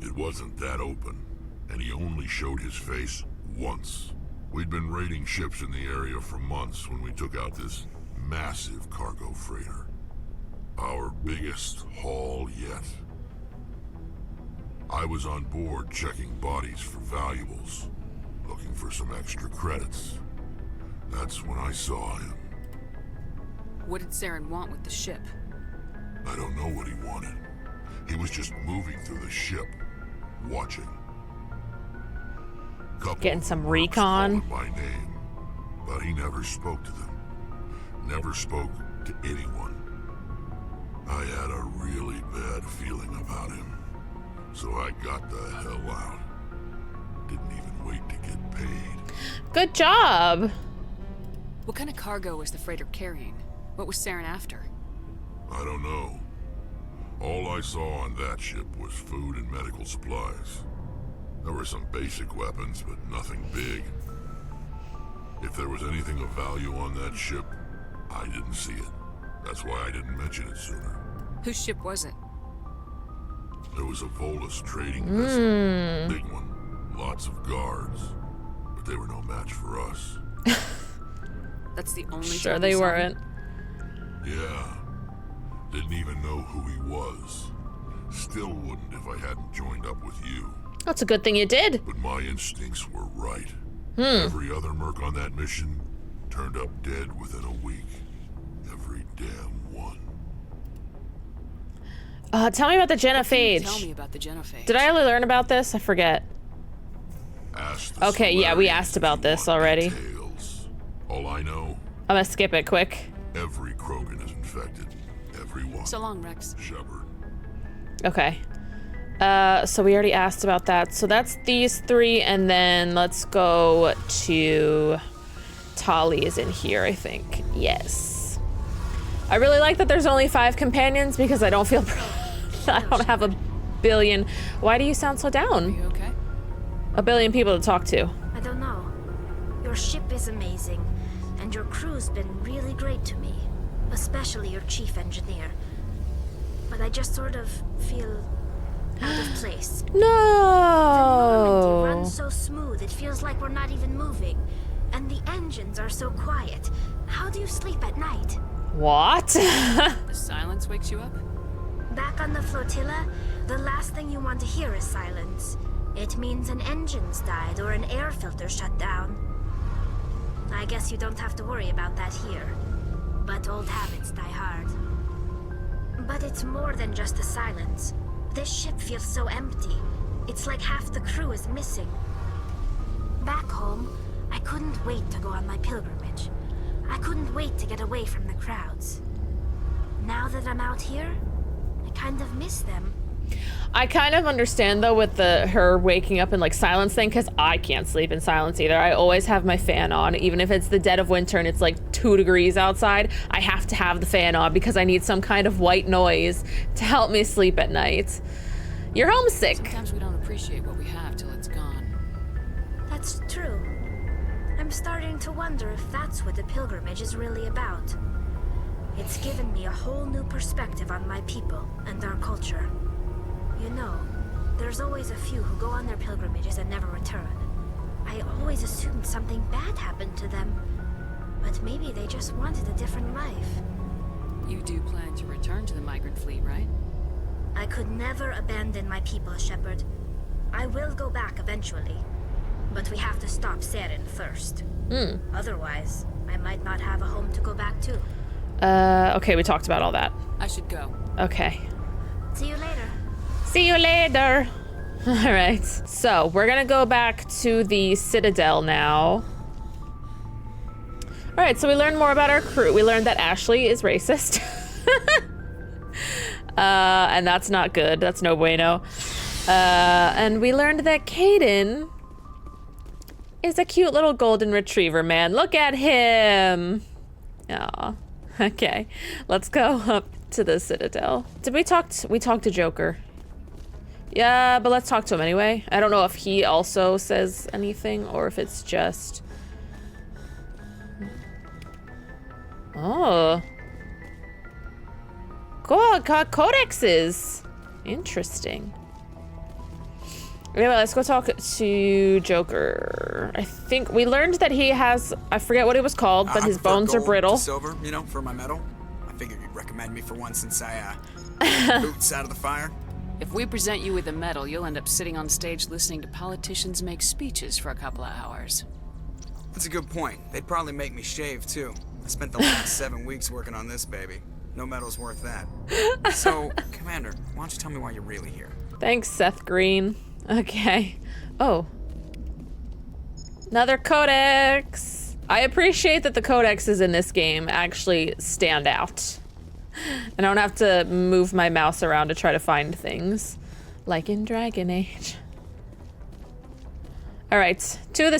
It wasn't that open, and he only showed his face once. We'd been raiding ships in the area for months when we took out this massive cargo freighter. Our biggest haul yet. I was on board checking bodies for valuables, looking for some extra credits. That's when I saw him. What did Saren want with the ship? I don't know what he wanted. He was just moving through the ship, watching. Getting some recon. By name, but he never spoke to them. Never spoke to anyone. I had a really bad feeling about him, so I got the hell out. Didn't even wait to get paid. Good job. What kind of cargo was the freighter carrying? What was Saren after? I don't know. All I saw on that ship was food and medical supplies. There were some basic weapons, but nothing big. If there was anything of value on that ship, I didn't see it. That's why I didn't mention it sooner. Whose ship was it? There was a Volus trading vessel. Big one. Lots of guards. But they were no match for us. That's the only Sure time they you saw weren't. him? Yeah. Didn't even know who he was. Still wouldn't if I hadn't joined up with you. That's a good thing you did. But my instincts were right. Every other merc on that mission turned up dead within a week. Every damn one. Tell me about the genophage. Tell me about the genophage. Did I ever learn about this? I forget. Okay, yeah, we asked about this already. Details. All I know, I'm gonna skip it quick. every Krogan is infected. Everyone. So long, Rex. Shepard. Okay. So we already asked about that. So that's these three, and then let's go to Tali is in here, I think. Yes. I really like that there's only 5 companions because I don't feel I don't have a billion. Why do you sound so down? Are you okay? A billion people to talk to. I don't know. Your ship is amazing, and your crew's been really great to me, especially your chief engineer. But I just sort of feel out of place. The Normandy runs so smooth, it feels like we're not even moving. And the engines are so quiet. How do you sleep at night? What? The silence wakes you up? Back on the flotilla, the last thing you want to hear is silence. It means an engine's died or an air filter shut down. I guess you don't have to worry about that here. But old habits die hard. But it's more than just the silence. This ship feels so empty. It's like half the crew is missing. Back home, I couldn't wait to go on my pilgrimage. I couldn't wait to get away from the crowds. Now that I'm out here, I kind of miss them. I kind of understand though with her waking up in like silence thing, because I can't sleep in silence either. I always have my fan on, even if it's the dead of winter and it's like 2 degrees outside. I have to have the fan on because I need some kind of white noise to help me sleep at night. You're homesick. Sometimes we don't appreciate what we have till it's gone. That's true. I'm starting to wonder if that's what the pilgrimage is really about. It's given me a whole new perspective on my people and our culture. You know, there's always a few who go on their pilgrimages and never return. I always assumed something bad happened to them, but maybe they just wanted a different life. You do plan to return to the migrant fleet, right? I could never abandon my people, Shepard. I will go back eventually, but we have to stop Saren first. Otherwise, I might not have a home to go back to. Okay, we talked about all that. I should go. Okay. See you later. See you later. All right. So we're gonna go back to the Citadel now. All right. So we learned more about our crew. We learned that Ashley is racist, and that's not good. That's no bueno. And we learned that Caden is a cute little golden retriever, man. Look at him. Aw. Okay. Let's go up to the Citadel. Did we talk to Joker? Yeah, but let's talk to him anyway. I don't know if he also says anything or if it's just... Oh. Cool, codexes. Interesting. Anyway, let's go talk to Joker. I think we learned that he has... I forget what it was called, but his bones are brittle. Silver, you know, for my medal. I figured you'd recommend me for one since I, boots out of the fire. If we present you with a medal, you'll end up sitting on stage listening to politicians make speeches for a couple of hours. That's a good point. They'd probably make me shave, too. I spent the last 7 weeks working on this baby. No medal's worth that. So, Commander, why don't you tell me why you're really here? Thanks, Seth Green. Okay. Oh. Another codex. I appreciate that the codexes in this game actually stand out. I don't have to move my mouse around to try to find things. Like in Dragon Age. Alright. It's to the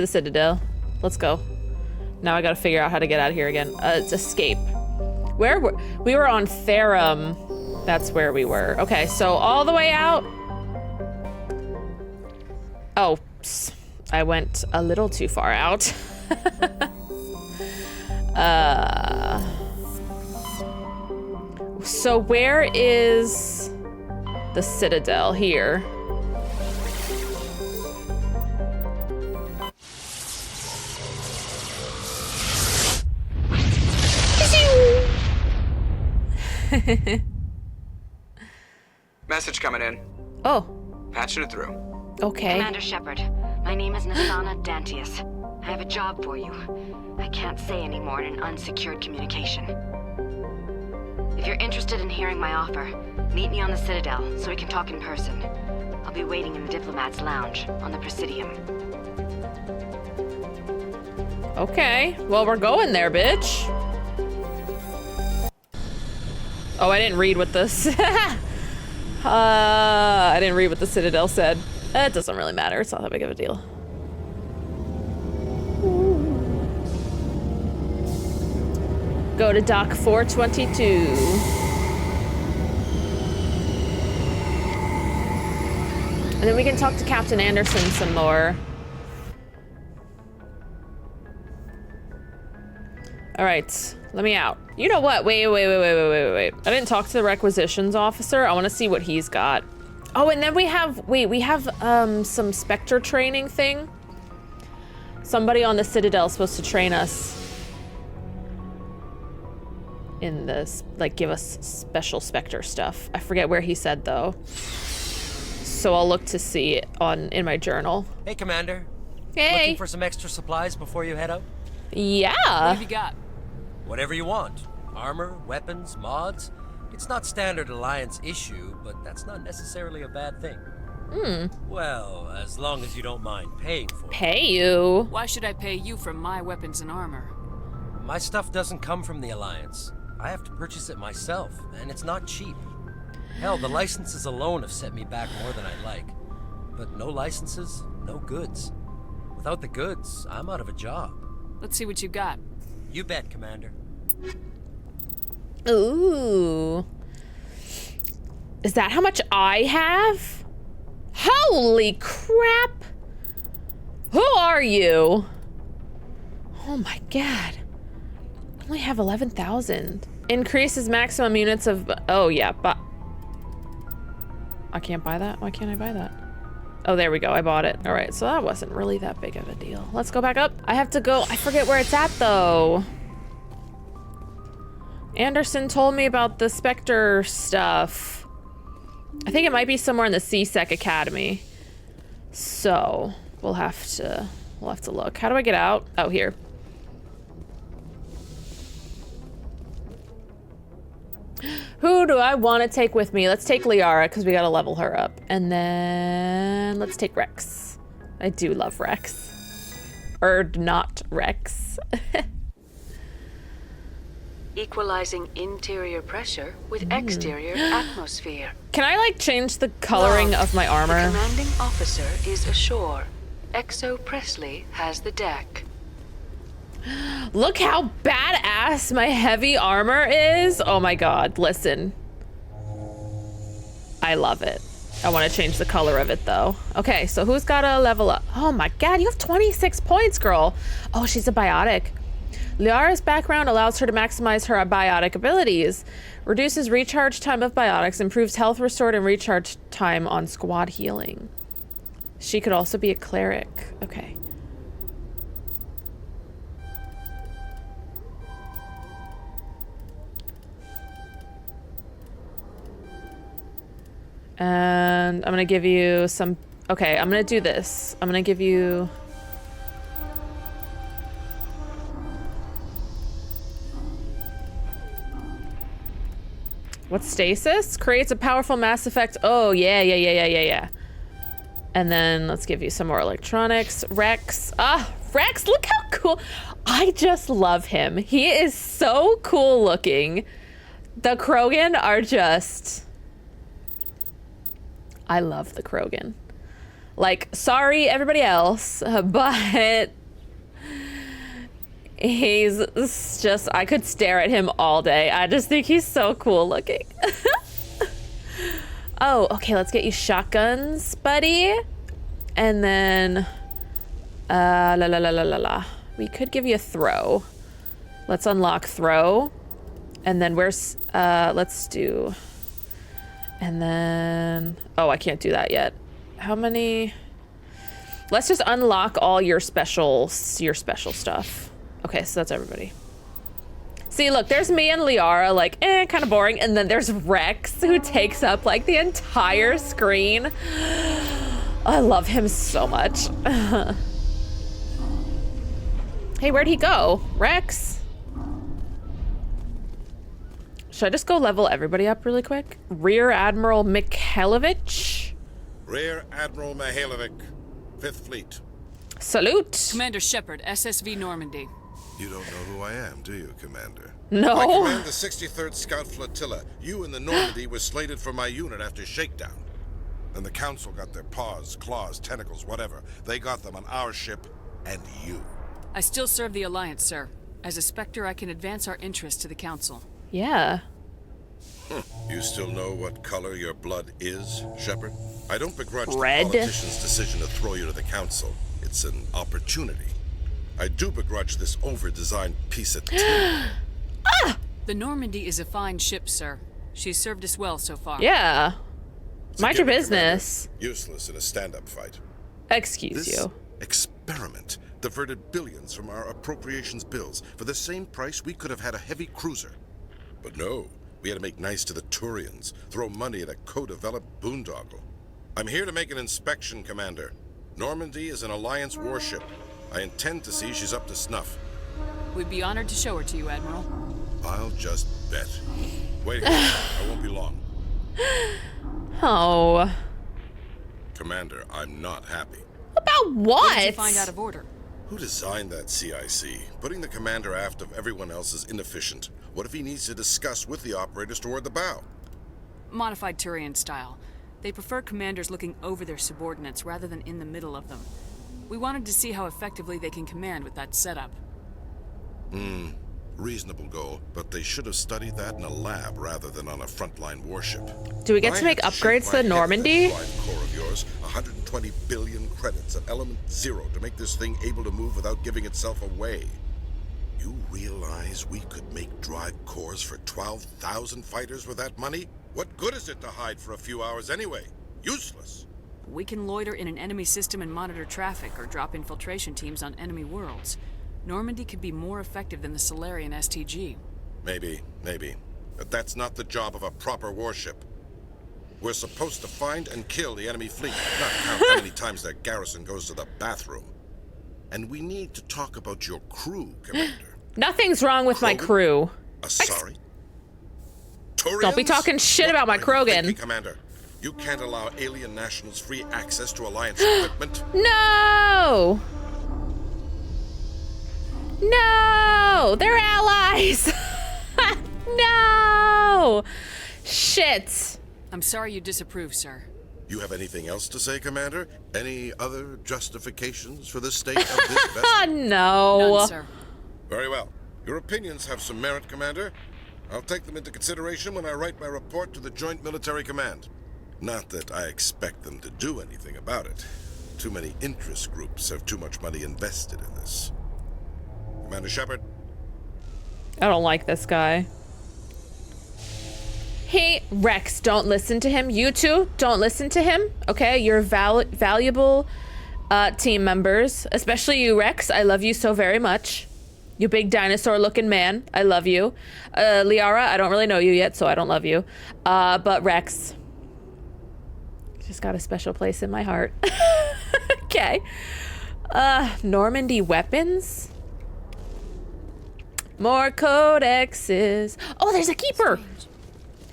Citadel. Let's go. Now I gotta figure out how to get out of here again. It's escape. We were on Therum. That's where we were. Okay, so all the way out. Oh, I went a little too far out. So where is the Citadel? Here. Message coming in. Oh. Patching it through. Okay. Commander Shepard, my name is Nasana Dantius. I have a job for you. I can't say any more in an unsecured communication. If you're interested in hearing my offer, meet me on the Citadel so we can talk in person. I'll be waiting in the Diplomat's Lounge on the Presidium. Okay. Well, we're going there, bitch. Oh, I didn't read what this... I didn't read what the Citadel said. It doesn't really matter. It's not that big of a deal. Go to dock 422. And then we can talk to Captain Anderson some more. All right, let me out. You know what? Wait. I didn't talk to the requisitions officer. I want to see what he's got. Oh, and then we have, some Spectre training thing. Somebody on the Citadel is supposed to train us in this, like, give us special Spectre stuff. I forget where he said, though. So I'll look to see it in my journal. Hey, Commander. Hey. Looking for some extra supplies before you head out? Yeah. What have you got? Whatever you want. Armor, weapons, mods. It's not standard Alliance issue, but that's not necessarily a bad thing. Well, as long as you don't mind paying for it. Pay you? Why should I pay you for my weapons and armor? My stuff doesn't come from the Alliance. I have to purchase it myself, and it's not cheap. Hell, the licenses alone have set me back more than I'd like. But no licenses, no goods. Without the goods, I'm out of a job. Let's see what you got. You bet, Commander. Ooh. Is that how much I have? Holy crap! Who are you? Oh my god. I only have 11,000. Increases maximum units of... Oh yeah, but... I can't buy that? Why can't I buy that? Oh, there we go. I bought it. All right, so that wasn't really that big of a deal. Let's go back up. I have to go... I forget where it's at, though. Anderson told me about the Spectre stuff. I think it might be somewhere in the C-Sec Academy. So, we'll have to look. How do I get out? Oh, here. Who do I want to take with me? Let's take Liara, because we got to level her up. And then let's take Rex. I do love Rex. Or not Rex. Equalizing interior pressure with exterior atmosphere. Can I, like, change the coloring of my armor? The commanding officer is ashore. Exo Presley has the deck. Look how badass my heavy armor is. Oh my god, listen. I love it. I want to change the color of it, though. Okay, so who's got to level up? Oh my god, you have 26 points, girl. Oh, she's a biotic. Liara's background allows her to maximize her biotic abilities. Reduces recharge time of biotics, improves health restored and recharge time on squad healing. She could also be a cleric. Okay. And I'm gonna give you some... Okay, I'm gonna do this. I'm gonna give you... What's stasis? Creates a powerful Mass Effect. Oh, yeah. And then let's give you some more electronics. Rex. Rex, look how cool. I just love him. He is so cool looking. The Krogan are just... I love the Krogan. Like, sorry everybody else, but he's just, I could stare at him all day. I just think he's so cool looking. Oh, okay, let's get you shotguns, buddy. And then, we could give you a throw. Let's unlock throw. And then where's, let's do, and then, oh, I can't do that yet. How many? Let's just unlock all your special stuff. Okay, so that's everybody. See, look, there's me and Liara, like, kind of boring. And then there's Rex, who takes up, like, the entire screen. I love him so much. Hey, where'd he go? Rex? Should I just go level everybody up really quick? Rear Admiral Mikhailovich? Rear Admiral Mihailovic, 5th Fleet. Salute! Commander Shepard, SSV Normandy. You don't know who I am, do you, Commander? No. I command the 63rd Scout Flotilla. You and the Normandy were slated for my unit after shakedown. And the Council got their paws, claws, tentacles, whatever. They got them on our ship and you. I still serve the Alliance, sir. As a Spectre, I can advance our interests to the Council. Yeah. You still know what color your blood is, Shepard? I don't begrudge Red. the politician's decision to throw you to the Council. It's an opportunity. I do begrudge this over-designed piece of tin. The Normandy is a fine ship, sir. She's served us well so far. Yeah. Mind your Commander. business. Useless in a stand-up fight. Excuse This you. experiment diverted billions from our appropriations bills. For the same price, we could have had a heavy cruiser. But no, we had to make nice to the Turians, throw money at a co-developed boondoggle. I'm here to make an inspection, Commander. Normandy is an Alliance warship. I intend to see she's up to snuff. We'd be honored to show her to you, Admiral. I'll just bet. Wait, I won't be long. Oh. Commander, I'm not happy. About what? What did you find out of order? Who designed that CIC? Putting the commander aft of everyone else is inefficient. What if he needs to discuss with the operators toward the bow? Modified Turian style. They prefer commanders looking over their subordinates rather than in the middle of them. We wanted to see how effectively they can command with that setup. Reasonable goal, but they should have studied that in a lab rather than on a frontline warship. Do we get to make upgrades to the Normandy? Core of yours, 120 billion credits at element 0 to make this thing able to move without giving itself away. You realize we could make drive cores for 12,000 fighters with that money? What good is it to hide for a few hours anyway? Useless. We can loiter in an enemy system and monitor traffic or drop infiltration teams on enemy worlds. Normandy could be more effective than the Solarian STG. Maybe. But that's not the job of a proper warship. We're supposed to find and kill the enemy fleet, not count how many times their garrison goes to the bathroom. And we need to talk about your crew, Commander. Nothing's wrong with my crew. Asari? Don't be talking shit about my Krogan. Commander, you can't allow alien nationals free access to Alliance equipment. No! No! They're allies! No! Shit! I'm sorry you disapprove, sir. You have anything else to say, Commander? Any other justifications for the state of this vessel? No. None, sir. Very well. Your opinions have some merit, Commander. I'll take them into consideration when I write my report to the Joint Military Command. Not that I expect them to do anything about it. Too many interest groups have too much money invested in this. Commander Shepard. I don't like this guy. Hey, Rex, don't listen to him. You two, don't listen to him. Okay, you're valuable team members. Especially you, Rex. I love you so very much. You big dinosaur-looking man. I love you. Liara, I don't really know you yet, so I don't love you. But Rex, just got a special place in my heart. Okay. Normandy weapons? More codexes. Oh, there's a keeper.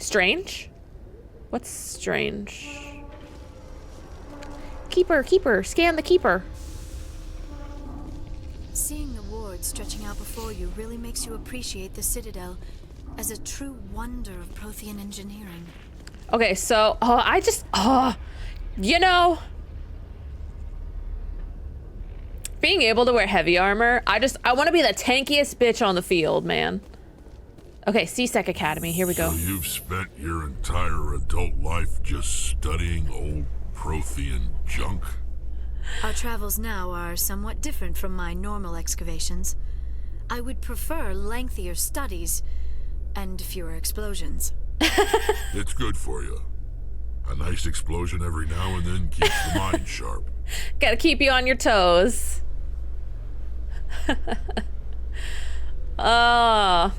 Strange? What's strange? Keeper, keeper, scan the keeper. Seeing the ward stretching out before you really makes you appreciate the Citadel as a true wonder of Prothean engineering. Okay, so, you know, being able to wear heavy armor, I want to be the tankiest bitch on the field, man. Okay, CSEC Academy, here we go. So you've spent your entire adult life just studying old Prothean junk? Our travels now are somewhat different from my normal excavations. I would prefer lengthier studies and fewer explosions. It's good for you. A nice explosion every now and then keeps the mind sharp. Gotta keep you on your toes. Oh,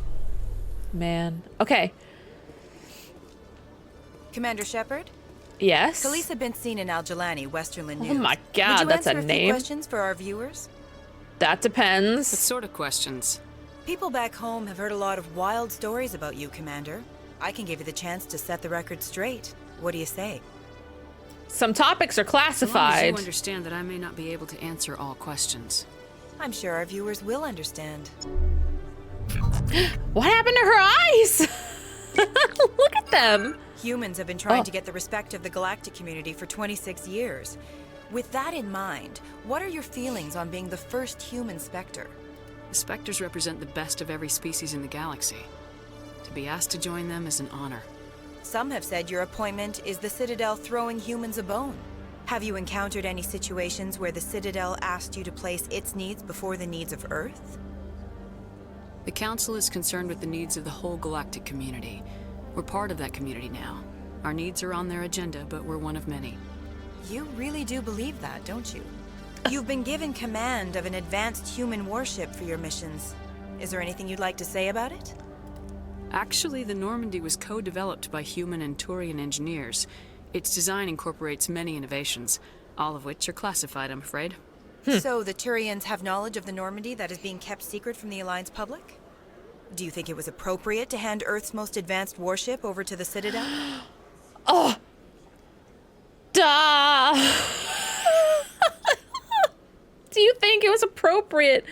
man. Okay. Commander Shepard? Yes? Khaleesa been seen in Al-Jalani, Westerland News. Oh my god, that's a Would you answer a name. few questions for our viewers? That depends. What sort of questions? People back home have heard a lot of wild stories about you, Commander. I can give you the chance to set the record straight. What do you say? Some topics are As long as classified. you understand that I may not be able to answer all questions. I'm sure our viewers will understand. What happened to her eyes? Look at them. Humans have been trying to get the respect of the galactic community for 26 years. With that in mind, what are your feelings on being the first human Spectre? The Spectres represent the best of every species in the galaxy. To be asked to join them is an honor. Some have said your appointment is the Citadel throwing humans a bone. Have you encountered any situations where the Citadel asked you to place its needs before the needs of Earth? The Council is concerned with the needs of the whole galactic community. We're part of that community now. Our needs are on their agenda, but we're one of many. You really do believe that, don't you? You've been given command of an advanced human warship for your missions. Is there anything you'd like to say about it? Actually, the Normandy was co-developed by human and Turian engineers. Its design incorporates many innovations, all of which are classified, I'm afraid. So the Turians have knowledge of the Normandy that is being kept secret from the Alliance public? Do you think it was appropriate to hand Earth's most advanced warship over to the Citadel? Oh! Duh! Do you think it was appropriate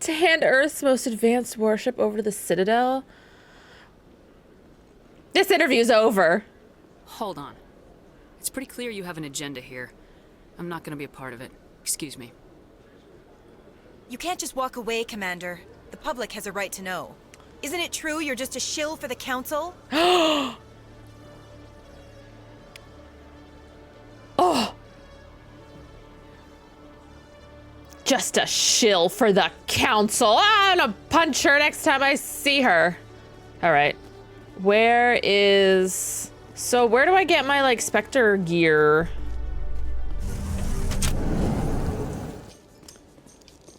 to hand Earth's most advanced warship over to the Citadel? This interview's over. Hold on. It's pretty clear you have an agenda here. I'm not gonna be a part of it. Excuse me. You can't just walk away, Commander. The public has a right to know. Isn't it true you're just a shill for the Council? Oh! Just a shill for the Council. I'm gonna punch her next time I see her. All right. Where is... So where do I get my, like, Spectre gear?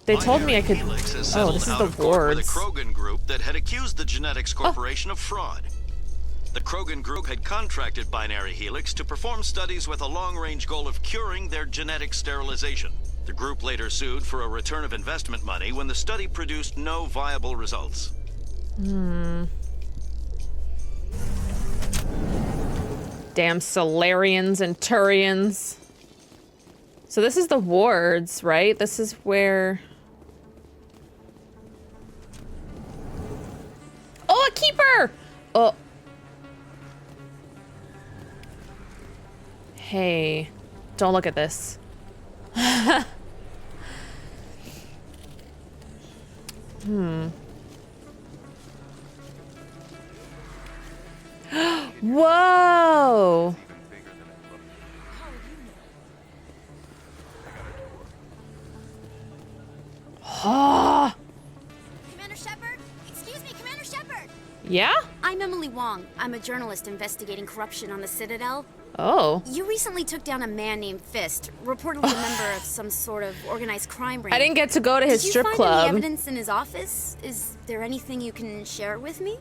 They told me I could... Oh, this is the wards. The Krogan group that had accused the Genetics Corporation of fraud. The Krogan group had contracted Binary Helix to perform studies with a long-range goal of curing their genetic sterilization. The group later sued for a return of investment money when the study produced no viable results. Damn Solarians and Turians. So this is the wards, right? This is where... Oh, a keeper! Oh. Hey, don't look at this. Whoa! Oh. Commander Shepard? Excuse me, Commander Shepard! Yeah? I'm Emily Wong. I'm a journalist investigating corruption on the Citadel. Oh. You recently took down a man named Fist, reportedly a member of some sort of organized crime ring. I didn't get to go to his strip Did you club. find any evidence in his office? Is there anything you can share with me?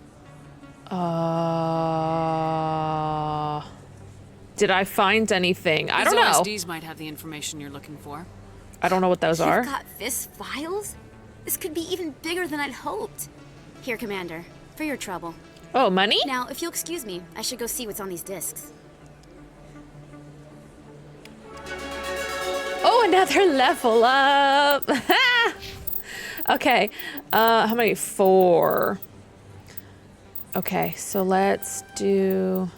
Did I find anything? I don't know. These OSDs might have the information you're looking for. I don't know what those are. You've got Fist files? This could be even bigger than I'd hoped. Here, Commander, for your trouble. Oh, money? Now, if you'll excuse me, I should go see what's on these discs. Oh, another level up. Okay. How many? 4. Okay, so let's do...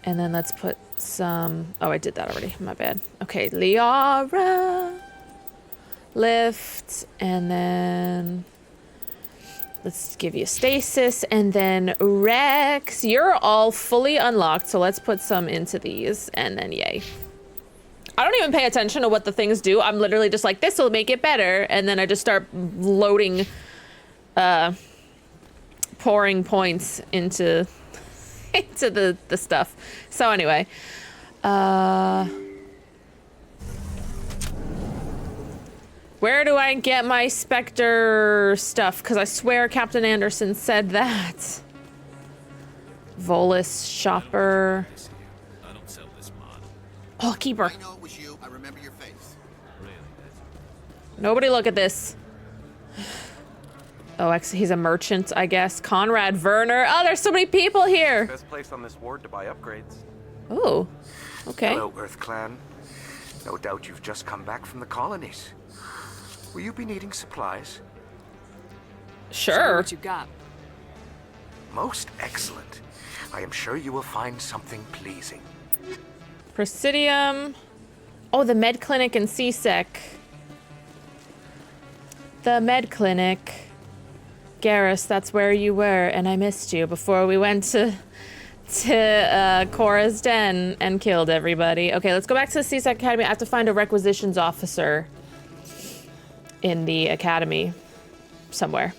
And then let's put some... Oh, I did that already. My bad. Okay, Liara. Lift. And then... Let's give you stasis. And then Rex. You're all fully unlocked, so let's put some into these. And then yay. I don't even pay attention to what the things do. I'm literally just like, this will make it better. And then I just start loading... pouring points into the stuff. So anyway, where do I get my Spectre stuff? Because I swear Captain Anderson said that. Volus shopper. I don't sell this mod. Oh, keeper. I know it was you. I remember your face. Nobody look at this. Oh, he's a merchant, I guess. Conrad Werner. Oh, there's so many people here. Best place on this ward to buy upgrades. Oh, okay. Hello, Earth Clan. No doubt you've just come back from the colonies. Will you be needing supplies? Sure. Show me what you got. Most excellent. I am sure you will find something pleasing. Presidium. Oh, the med clinic in CSEC. The med clinic. Garrus, that's where you were, and I missed you before we went to Cora's den and killed everybody. Okay, let's go back to the CSEC Academy. I have to find a requisitions officer in the academy somewhere.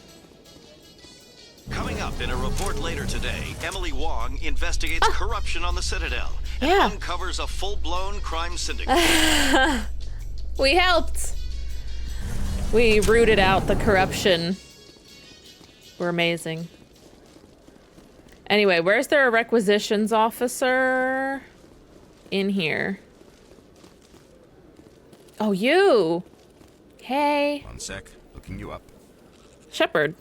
Coming up in a report later today, Emily Wong investigates corruption on the Citadel and Yeah. uncovers a full-blown crime syndicate. We helped. We rooted out the corruption. We're amazing. Anyway, where's there a requisitions officer? In here. Oh, you. Hey. One sec. Looking you up. Shepard.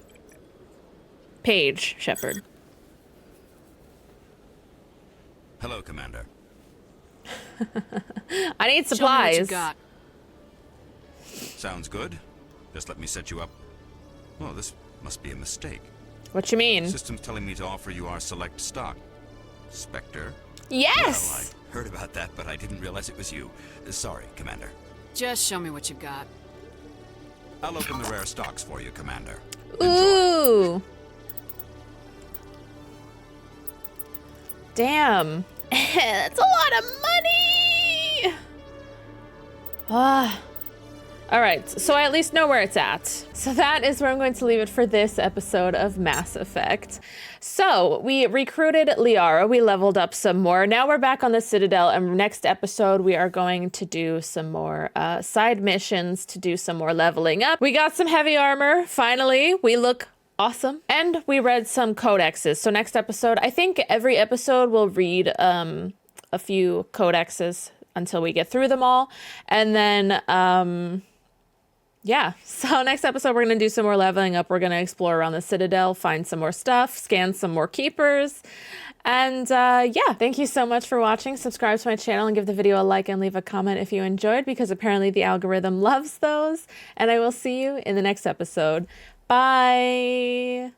Paige Shepard. Hello, Commander. I need Show me what you supplies. got. Sounds good. Just let me set you up. Oh, this must be a mistake. What you mean? System's telling me to offer you our select stock. Spectre? Yes! Well, I heard about that, but I didn't realize it was you. Sorry, Commander. Just show me what you've got. I'll open the rare stocks for you, Commander. Ooh. Damn. That's a lot of money. Ah. All right, so I at least know where it's at. So that is where I'm going to leave it for this episode of Mass Effect. So we recruited Liara, we leveled up some more. Now we're back on the Citadel, and next episode we are going to do some more side missions to do some more leveling up. We got some heavy armor, finally. We look awesome. And we read some codexes. So next episode, I think every episode we'll read a few codexes until we get through them all. And then, yeah, so next episode, we're going to do some more leveling up. We're going to explore around the Citadel, find some more stuff, scan some more keepers. And yeah, thank you so much for watching. Subscribe to my channel and give the video a like and leave a comment if you enjoyed, because apparently the algorithm loves those. And I will see you in the next episode. Bye.